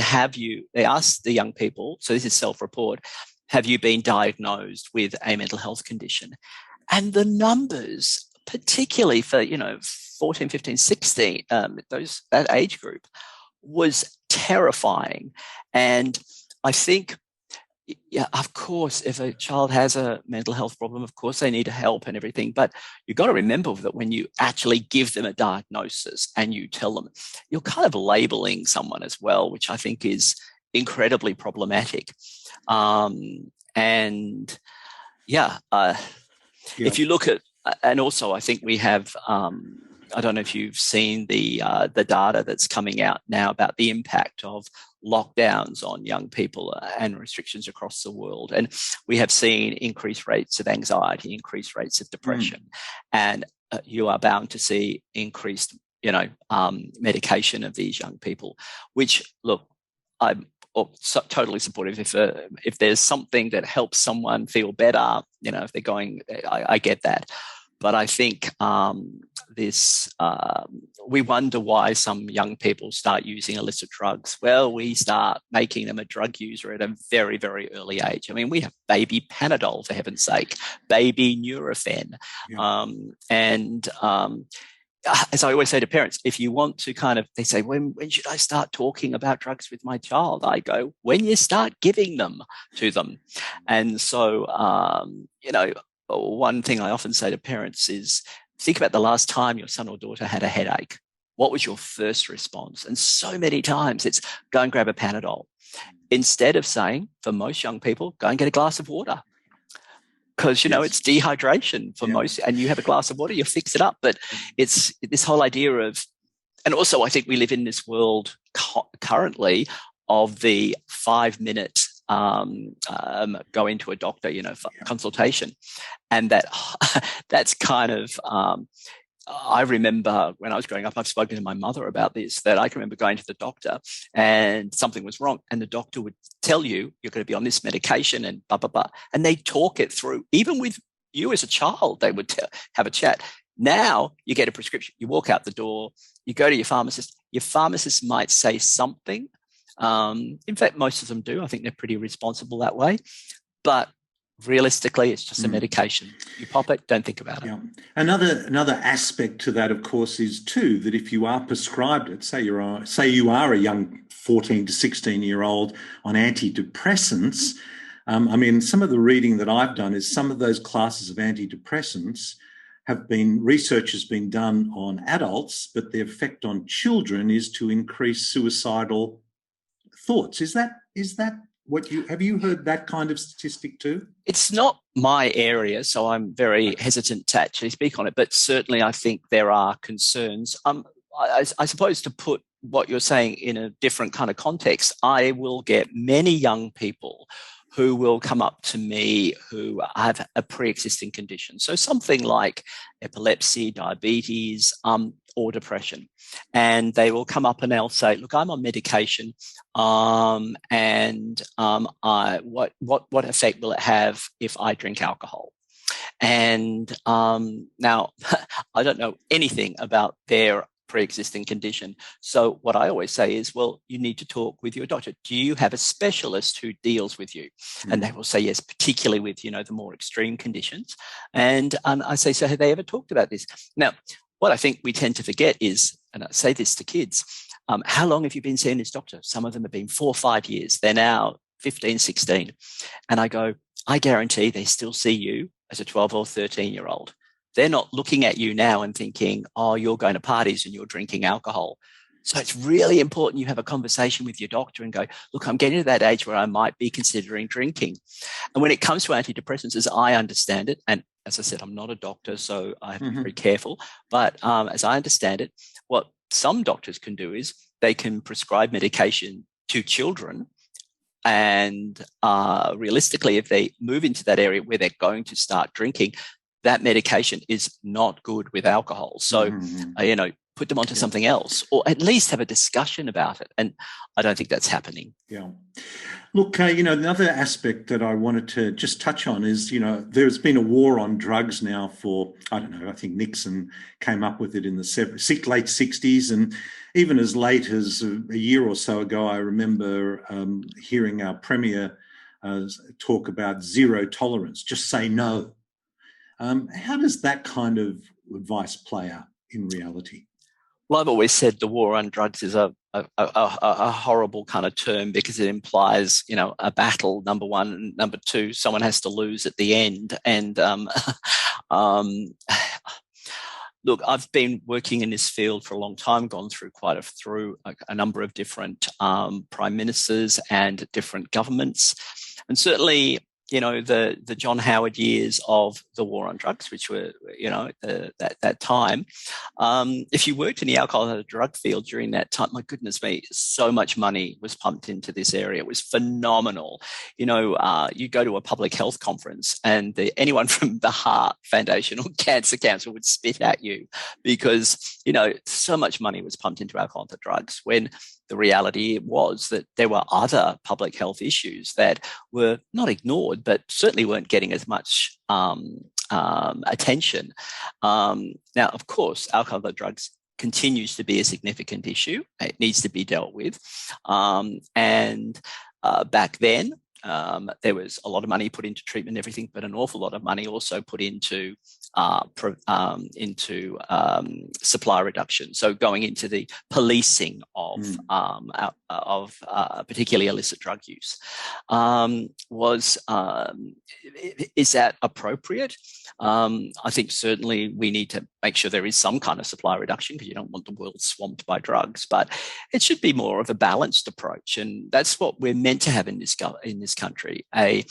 they asked the young people, so this is self-report, have you been diagnosed with a mental health condition? And the numbers, particularly for, 14, 15, 16, that age group, was terrifying. And I think, yeah, of course, if a child has a mental health problem, of course they need help and everything. But you've got to remember that when you actually give them a diagnosis and you tell them, you're kind of labeling someone as well, which I think is incredibly problematic. If you look at, and also I think we have, I don't know if you've seen the data that's coming out now about the impact of lockdowns on young people and restrictions across the world. And we have seen increased rates of anxiety, increased rates of depression, and you are bound to see increased, medication of these young people, which, look, I'm totally supportive. If there's something that helps someone feel better, if they're going, I get that. But I think we wonder why some young people start using illicit drugs. Well, we start making them a drug user at a very, very early age. I mean, we have baby Panadol, for heaven's sake, baby Nurofen. Yeah. As I always say to parents, if you want to they say, when should I start talking about drugs with my child? I go, when you start giving them to them. And so, one thing I often say to parents is, think about the last time your son or daughter had a headache. What was your first response? And so many times it's go and grab a Panadol. Instead of saying, for most young people, go and get a glass of water. Because, it's dehydration for most, and you have a glass of water, you fix it up. But it's this whole idea of, and also I think we live in this world currently of the 5-minute go into a doctor, consultation. And that's kind of, I remember when I was growing up, I've spoken to my mother about this, that I can remember going to the doctor and something was wrong. And the doctor would tell you, you're going to be on this medication and blah, blah, blah. And they talk it through. Even with you as a child, they would have a chat. Now you get a prescription, you walk out the door, you go to your pharmacist might say something. In fact, most of them do. I think they're pretty responsible that way. But realistically, it's just a medication. You pop it, don't think about it. Yeah. Another aspect to that, of course, is too that if you are prescribed it, say you are a young 14 to 16-year-old on antidepressants. Some of the reading that I've done is some of those classes of antidepressants research has been done on adults, but the effect on children is to increase suicidal thoughts. Is that have you heard that kind of statistic too? It's not my area, so I'm very hesitant to actually speak on it, but certainly I think there are concerns. I suppose to put what you're saying in a different kind of context, I will get many young people who will come up to me who have a pre-existing condition. So something like epilepsy, diabetes, or depression. And they will come up and they'll say, look, I'm on medication, what effect will it have if I drink alcohol? And now I don't know anything about their pre-existing condition. So what I always say is, well, you need to talk with your doctor. Do you have a specialist who deals with you? And they will say yes, particularly with, the more extreme conditions. And I say, so have they ever talked about this? Now, what I think we tend to forget is, and I say this to kids, how long have you been seeing this doctor? Some of them have been 4 or 5 years. They're now 15, 16. And I go, I guarantee they still see you as a 12 or 13-year-old. They're not looking at you now and thinking, oh, you're going to parties and you're drinking alcohol. So it's really important you have a conversation with your doctor and go, look, I'm getting to that age where I might be considering drinking. And when it comes to antidepressants, as I understand it, and as I said, I'm not a doctor, so I have to be very careful. But as I understand it, what some doctors can do is they can prescribe medication to children. And realistically, if they move into that area where they're going to start drinking, that medication is not good with alcohol. So, put them onto something else, or at least have a discussion about it. And I don't think that's happening. Yeah. Look, another aspect that I wanted to just touch on is, there's been a war on drugs now for, I don't know, I think Nixon came up with it in the late 60s. And even as late as a year or so ago, I remember hearing our Premier talk about zero tolerance, just say no. How does that kind of advice play out in reality? Well, I've always said the war on drugs is a horrible kind of term, because it implies, a battle, number one, and number two, someone has to lose at the end. And look, I've been working in this field for a long time, gone through a number of different prime ministers and different governments, and certainly, the John Howard years of the war on drugs, which were, that time. If you worked in the alcohol and drug field during that time, my goodness me, so much money was pumped into this area. It was phenomenal. You go to a public health conference and anyone from the Heart Foundation or Cancer Council would spit at you, because, so much money was pumped into alcohol and drugs, when the reality was that there were other public health issues that were not ignored, but certainly weren't getting as much attention. Now, of course, alcohol and drugs continues to be a significant issue. It needs to be dealt with. And back then, there was a lot of money put into treatment and everything, but an awful lot of money also put into supply reduction. So going into the policing of particularly illicit drug use. Is that appropriate? I think certainly we need to make sure there is some kind of supply reduction, because you don't want the world swamped by drugs, but it should be more of a balanced approach. And that's what we're meant to have in this country, an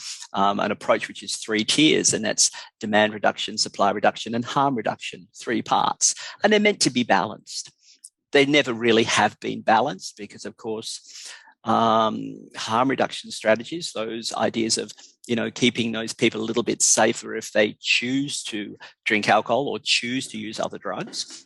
approach which is 3 tiers, and that's demand reduction, supply reduction, and harm reduction, 3 parts. And they're meant to be balanced. They never really have been balanced, because, of course, harm reduction strategies, those ideas of, keeping those people a little bit safer if they choose to drink alcohol or choose to use other drugs.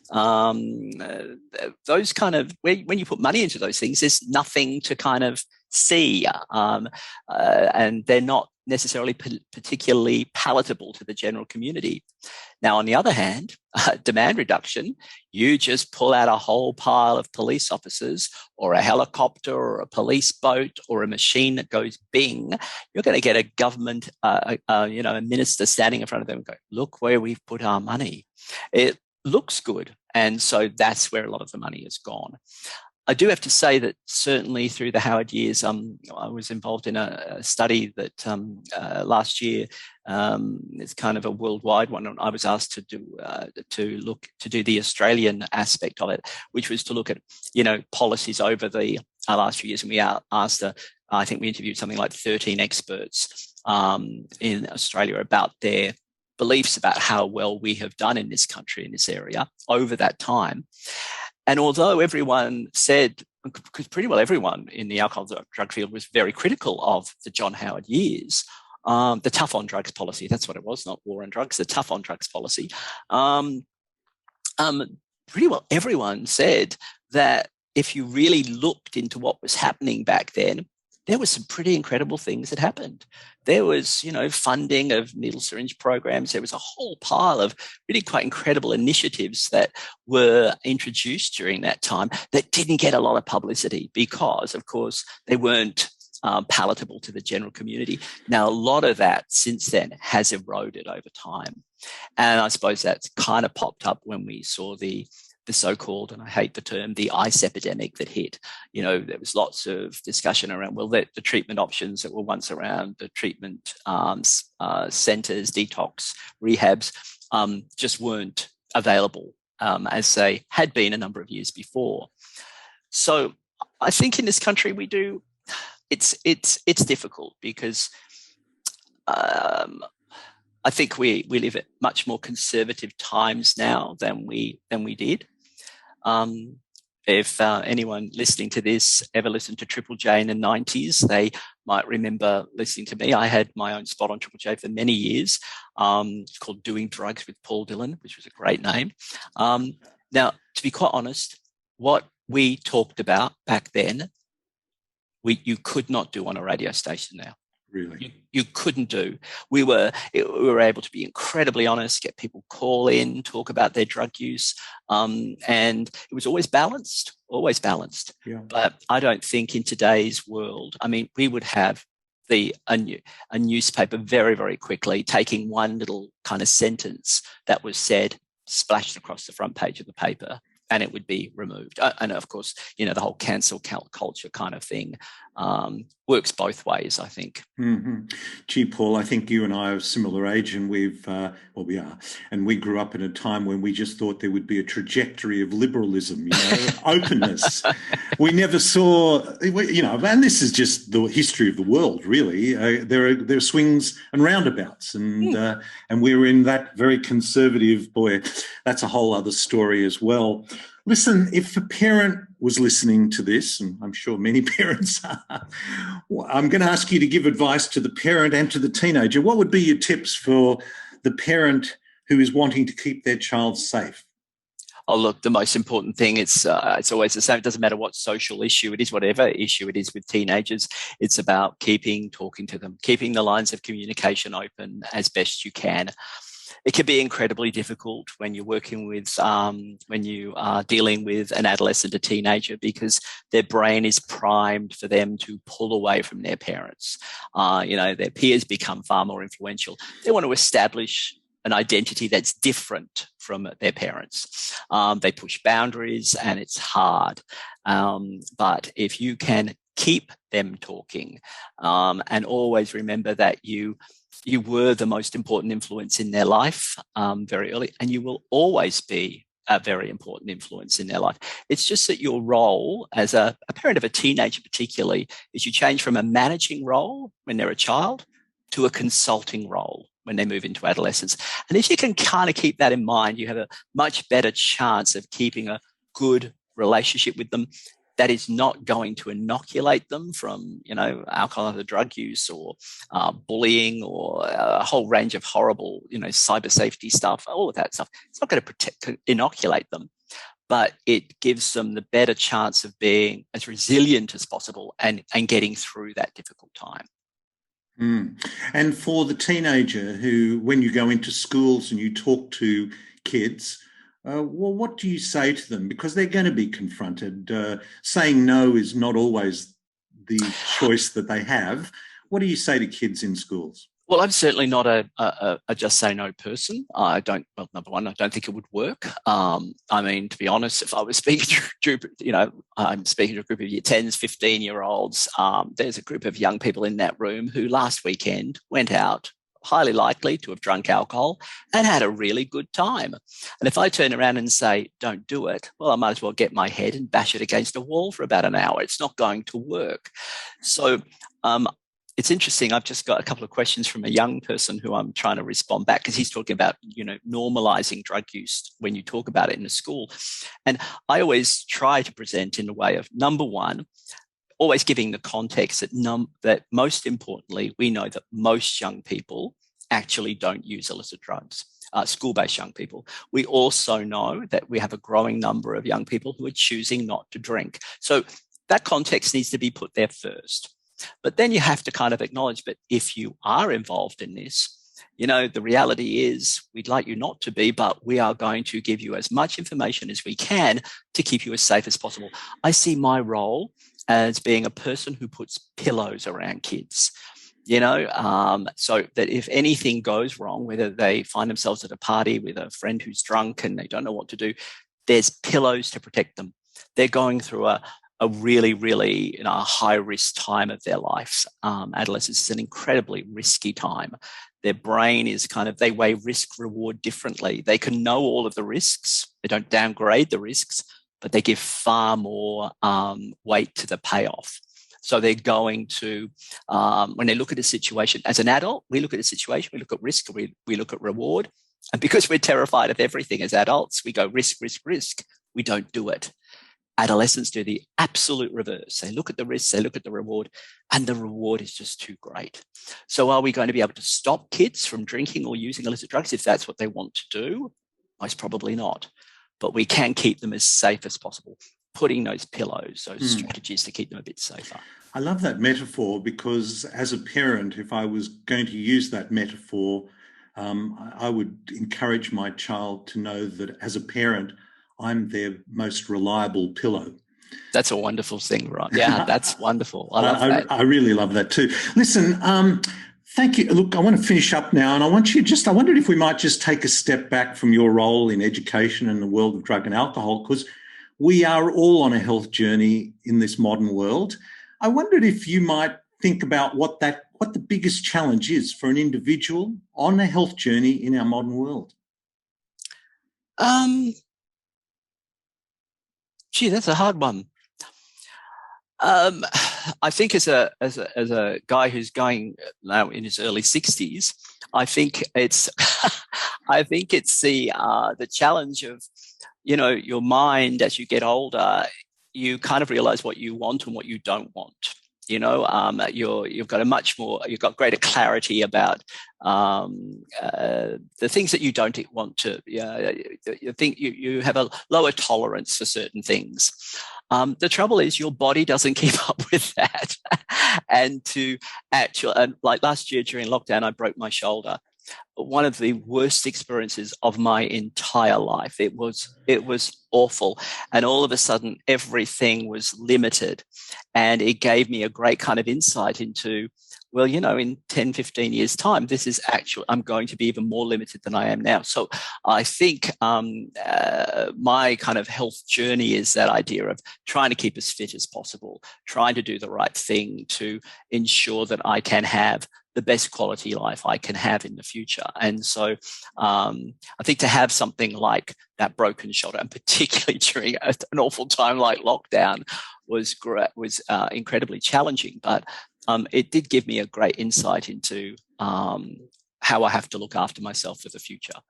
Those kind of, when you put money into those things, there's nothing to kind of see, and they're not necessarily particularly palatable to the general community. Now, on the other hand, demand reduction, you just pull out a whole pile of police officers or a helicopter or a police boat or a machine that goes bing, you're going to get a government, a minister standing in front of them and go, look where we've put our money. It looks good. And so that's where a lot of the money has gone. I do have to say that certainly through the Howard years, I was involved in a study that last year, it's kind of a worldwide one. I was asked to do the Australian aspect of it, which was to look at, policies over the last few years. And we asked, I think we interviewed something like 13 experts in Australia about their beliefs about how well we have done in this country, in this area over that time. And although everyone said, because pretty well everyone in the alcohol drug field was very critical of the John Howard years, the tough on drugs policy, that's what it was, not war on drugs, the tough on drugs policy, pretty well everyone said that if you really looked into what was happening back then, there were some pretty incredible things that happened. There was, funding of needle syringe programs. There was a whole pile of really quite incredible initiatives that were introduced during that time that didn't get a lot of publicity because, of course, they weren't palatable to the general community. Now, a lot of that since then has eroded over time. And I suppose that's kind of popped up when we saw the so-called, and I hate the term, the ice epidemic that hit. There was lots of discussion around, the treatment options that were once around, the treatment centres, detox, rehabs, just weren't available as they had been a number of years before. So I think in this country it's difficult because I think we live at much more conservative times now than we did. If anyone listening to this ever listened to Triple J in the 90s, they might remember listening to me. I had my own spot on Triple J for many years. It's called Doing Drugs with Paul Dillon, which was a great name. Now, to be quite honest, what we talked about back then, you could not do on a radio station now. Really? You couldn't do. We were able to be incredibly honest, get people call in, talk about their drug use, and it was always balanced. Yeah. But I don't think in today's world, I mean, we would have a newspaper very, very quickly taking one little kind of sentence that was said, splashed across the front page of the paper, and it would be removed. And of course, the whole cancel culture kind of thing works both ways, I think. Mm-hmm. Gee, Paul, I think you and I are of similar age, and we are, and we grew up in a time when we just thought there would be a trajectory of liberalism, openness. We never saw, and this is just the history of the world, really. There are swings and roundabouts, and we're in that very conservative, that's a whole other story as well. Listen, if a parent was listening to this, and I'm sure many parents are, I'm going to ask you to give advice to the parent and to the teenager. What would be your tips for the parent who is wanting to keep their child safe? Oh, look, the most important thing, it's always the same. It doesn't matter what social issue it is, whatever issue it is with teenagers. It's about talking to them, keeping the lines of communication open as best you can. It can be incredibly difficult when you're working with, when you are dealing with an adolescent, a teenager, because their brain is primed for them to pull away from their parents. Their peers become far more influential. They want to establish an identity that's different from their parents. They push boundaries, and it's hard. But if you can keep them talking, and always remember that you were the most important influence in their life very early, and you will always be a very important influence in their life. It's just that your role as a parent of a teenager particularly is you change from a managing role when they're a child to a consulting role when they move into adolescence. And if you can kind of keep that in mind, you have a much better chance of keeping a good relationship with them that is not going to inoculate them from, alcohol and other drug use or bullying or a whole range of horrible, cyber safety stuff, all of that stuff. It's not going to inoculate them, but it gives them the better chance of being as resilient as possible and getting through that difficult time. And for the teenager who, when you go into schools and you talk to kids, what do you say to them? Because they're going to be confronted. Saying no is not always the choice that they have. What do you say to kids in schools? Well, I'm certainly not a just say no person. Number one, I don't think it would work. To be honest, if I was speaking to I'm speaking to a group of year 10s, 15-year-olds, there's a group of young people in that room who last weekend went out, highly likely to have drunk alcohol and had a really good time. And if I turn around and say, don't do it, well, I might as well get my head and bash it against a wall for about an hour. It's not going to work. So it's interesting. I've just got a couple of questions from a young person who I'm trying to respond back, because he's talking about, normalizing drug use when you talk about it in a school. And I always try to present in a way of, number one, always giving the context that most importantly, we know that most young people actually don't use illicit drugs, school-based young people. We also know that we have a growing number of young people who are choosing not to drink. So that context needs to be put there first. But then you have to kind of acknowledge, but if you are involved in this, the reality is we'd like you not to be, but we are going to give you as much information as we can to keep you as safe as possible. I see my role as being a person who puts pillows around kids, so that if anything goes wrong, whether they find themselves at a party with a friend who's drunk and they don't know what to do, there's pillows to protect them. They're going through a really, really high-risk time of their life. Adolescence is an incredibly risky time. Their brain is they weigh risk-reward differently. They can know all of the risks. They don't downgrade the risks, but they give far more weight to the payoff. So they're going to, when they look at a situation, as an adult, we look at a situation, we look at risk, we look at reward. And because we're terrified of everything as adults, we go risk, risk, risk. We don't do it. Adolescents do the absolute reverse. They look at the risks, they look at the reward, and the reward is just too great. So are we going to be able to stop kids from drinking or using illicit drugs if that's what they want to do? Most probably not. but we can keep them as safe as possible, putting those pillows, those strategies to keep them a bit safer. I love that metaphor, because as a parent, if I was going to use that metaphor, I would encourage my child to know that as a parent, I'm their most reliable pillow. That's a wonderful thing, Ron. Yeah, that's wonderful. I love that. I really love that too. Listen, thank you. Look, I want to finish up now, and I wondered if we might just take a step back from your role in education and the world of drug and alcohol, because we are all on a health journey in this modern world. I wondered if you might think about what the biggest challenge is for an individual on a health journey in our modern world. Gee, that's a hard one. I think as a guy who's going now in his early 60s, I think it's the challenge of, your mind as you get older. You kind of realize what you want and what you don't want. You've got greater clarity about the things that you don't want to. You think you have a lower tolerance for certain things. The trouble is your body doesn't keep up with that. And like last year during lockdown, I broke my shoulder. One of the worst experiences of my entire life. It was awful. And all of a sudden, everything was limited. And it gave me a great kind of insight into, well, in 10, 15 years' time, I'm going to be even more limited than I am now. So I think my kind of health journey is that idea of trying to keep as fit as possible, trying to do the right thing to ensure that I can have the best quality life I can have in the future. And so I think to have something like that broken shoulder, and particularly during an awful time like lockdown, was incredibly challenging. But it did give me a great insight into how I have to look after myself for the future.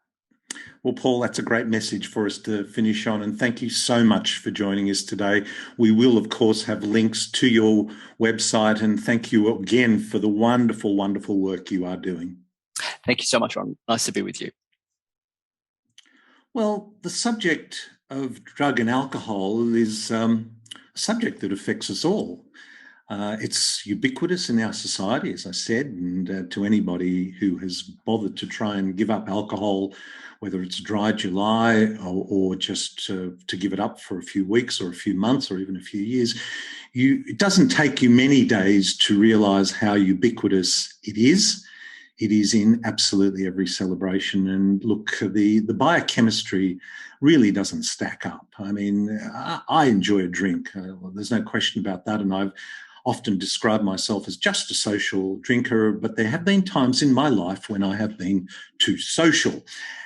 Well, Paul, that's a great message for us to finish on. And thank you so much for joining us today. We will, of course, have links to your website. And thank you again for the wonderful, wonderful work you are doing. Thank you so much, Ron. Nice to be with you. Well, the subject of drug and alcohol is a subject that affects us all. It's ubiquitous in our society, as I said, and to anybody who has bothered to try and give up alcohol, whether it's dry July or just to give it up for a few weeks or a few months or even a few years, it doesn't take you many days to realise how ubiquitous it is. It is in absolutely every celebration. And look, the biochemistry really doesn't stack up. I mean, I enjoy a drink. There's no question about that. And I've often described myself as just a social drinker, but there have been times in my life when I have been too social.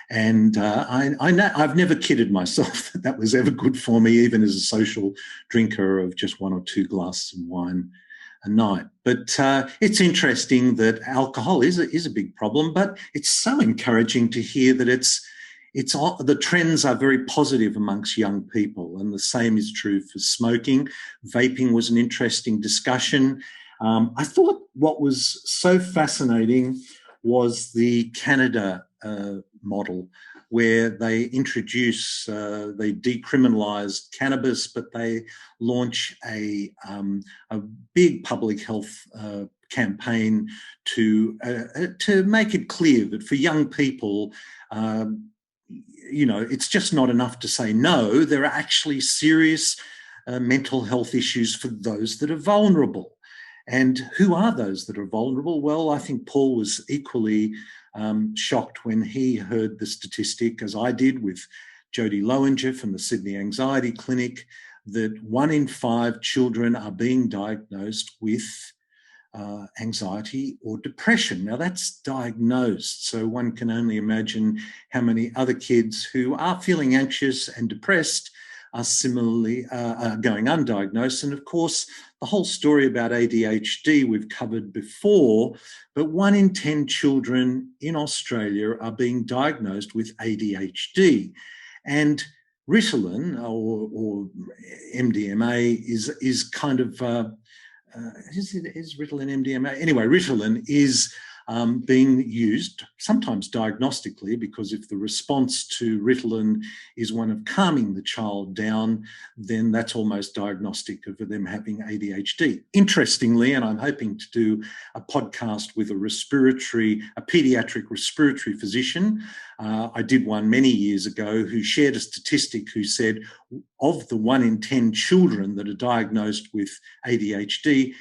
And I've never kidded myself that was ever good for me, even as a social drinker of just one or two glasses of wine a night. But it's interesting that alcohol is a big problem, but it's so encouraging to hear that the trends are very positive amongst young people, and the same is true for smoking. Vaping was an interesting discussion. I thought what was so fascinating was the Canada model, where they decriminalised cannabis, but they launch a big public health campaign to make it clear that for young people, it's just not enough to say no. There are actually serious mental health issues for those that are vulnerable. And who are those that are vulnerable? Well, I think Paul was equally shocked when he heard the statistic, as I did with Jodie Lowinger from the Sydney Anxiety Clinic, that 1 in 5 children are being diagnosed with anxiety or depression. Now, that's diagnosed, so one can only imagine how many other kids who are feeling anxious and depressed are similarly going undiagnosed. And of course, the whole story about ADHD we've covered before, but 1 in 10 children in Australia are being diagnosed with ADHD. And Ritalin or MDMA is kind of, is Ritalin MDMA? Anyway, Ritalin is being used, sometimes diagnostically, because if the response to Ritalin is one of calming the child down, then that's almost diagnostic of them having ADHD. Interestingly, and I'm hoping to do a podcast with a pediatric respiratory physician. I did one many years ago who shared a statistic who said of the 1 in 10 children that are diagnosed with ADHD,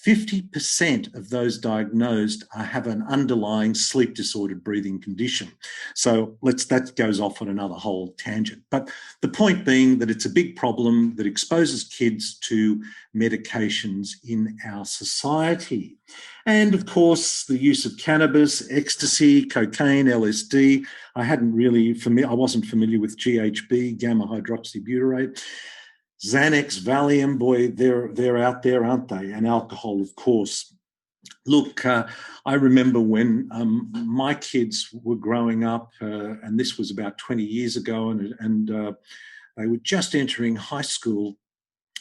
50% of those diagnosed have an underlying sleep disordered breathing condition. So that goes off on another whole tangent. But the point being that it's a big problem that exposes kids to medications in our society. And of course, the use of cannabis, ecstasy, cocaine, LSD. I wasn't familiar with GHB, gamma hydroxybutyrate. Xanax, Valium, boy, they're out there, aren't they? And alcohol, of course. Look, I remember when my kids were growing up, and this was about 20 years ago, and they were just entering high school,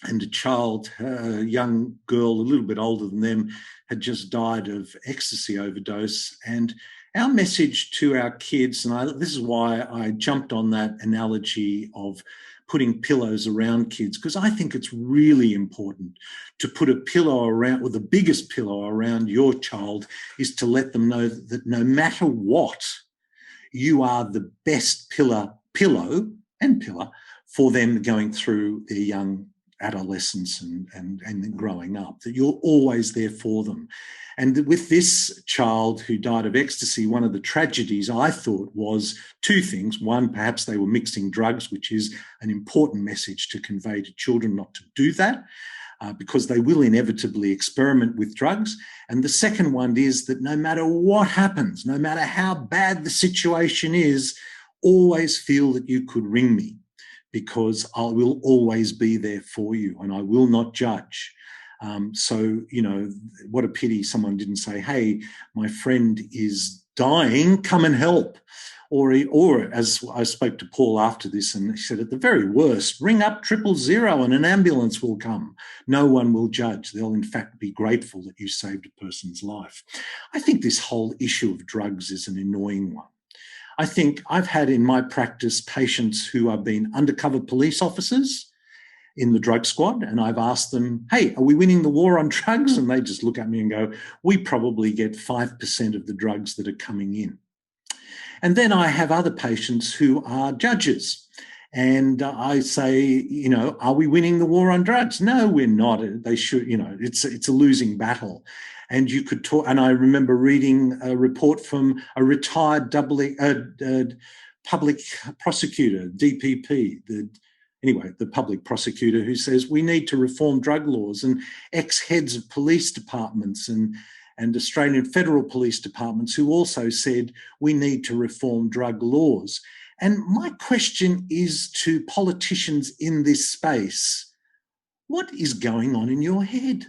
and a young girl, a little bit older than them, had just died of ecstasy overdose. And our message to our kids, and this is why I jumped on that analogy of putting pillows around kids, because I think it's really important to put a pillow around, or the biggest pillow around your child, is to let them know that no matter what, you are the best pillow for them going through their young adolescence and growing up, that you're always there for them. And with this child who died of ecstasy, one of the tragedies I thought was two things. One, perhaps they were mixing drugs, which is an important message to convey to children not to do that, because they will inevitably experiment with drugs. And the second one is that no matter what happens, no matter how bad the situation is, always feel that you could ring me, because I will always be there for you and I will not judge. So, what a pity someone didn't say, hey, my friend is dying, come and help. Or as I spoke to Paul after this, and he said, at the very worst, ring up 000 and an ambulance will come. No one will judge. They'll in fact be grateful that you saved a person's life. I think this whole issue of drugs is an annoying one. I think I've had in my practice patients who have been undercover police officers in the drug squad, and I've asked them, hey, are we winning the war on drugs? And they just look at me and go, we probably get 5% of the drugs that are coming in. And then I have other patients who are judges, and I say, are we winning the war on drugs? No, we're not. They should, it's a losing battle. And you could talk, and I remember reading a report from a retired public prosecutor, DPP, the public prosecutor, who says we need to reform drug laws, and ex-heads of police departments and Australian federal police departments who also said we need to reform drug laws. And my question is to politicians in this space, what is going on in your head?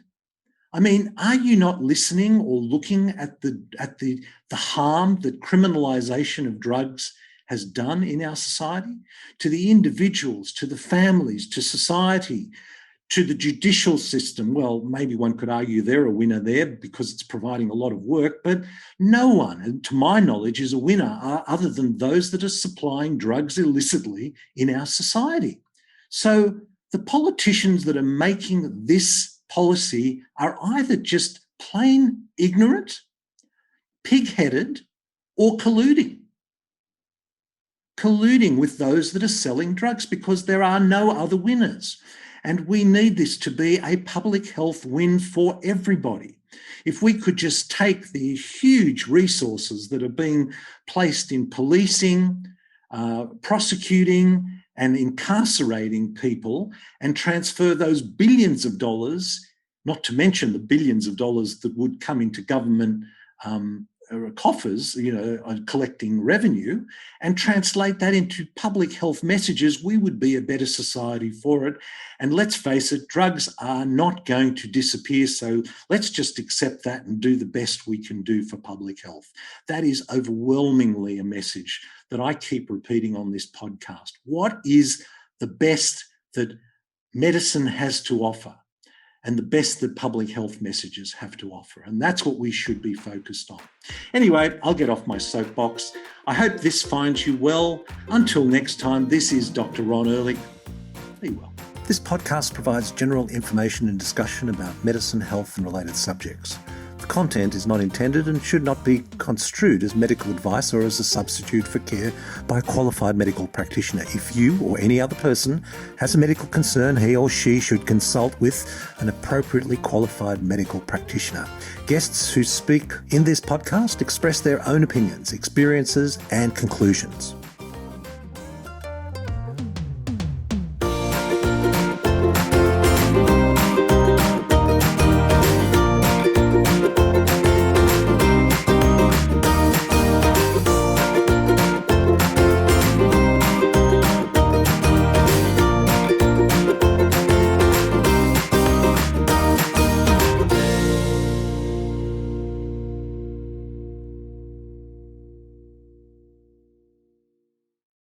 I mean, are you not listening or looking at the harm that criminalisation of drugs has done in our society, to the individuals, to the families, to society, to the judicial system? Well, maybe one could argue they're a winner there because it's providing a lot of work, but no one, to my knowledge, is a winner other than those that are supplying drugs illicitly in our society. So the politicians that are making this policy are either just plain ignorant, pig-headed, or colluding with those that are selling drugs, because there are no other winners. And we need this to be a public health win for everybody. If we could just take the huge resources that are being placed in policing, prosecuting, and incarcerating people and transfer those billions of dollars, not to mention the billions of dollars that would come into government coffers, collecting revenue, and translate that into public health messages, we would be a better society for it. And let's face it, drugs are not going to disappear. So let's just accept that and do the best we can do for public health. That is overwhelmingly a message that I keep repeating on this podcast. What is the best that medicine has to offer? and the best that public health messages have to offer. And that's what we should be focused on. Anyway, I'll get off my soapbox. I hope this finds you well. Until next time, this is Dr. Ron Ehrlich. Be well. This podcast provides general information and discussion about medicine, health, and related subjects. The content is not intended and should not be construed as medical advice or as a substitute for care by a qualified medical practitioner. If you or any other person has a medical concern, he or she should consult with an appropriately qualified medical practitioner. Guests who speak in this podcast express their own opinions, experiences, and conclusions.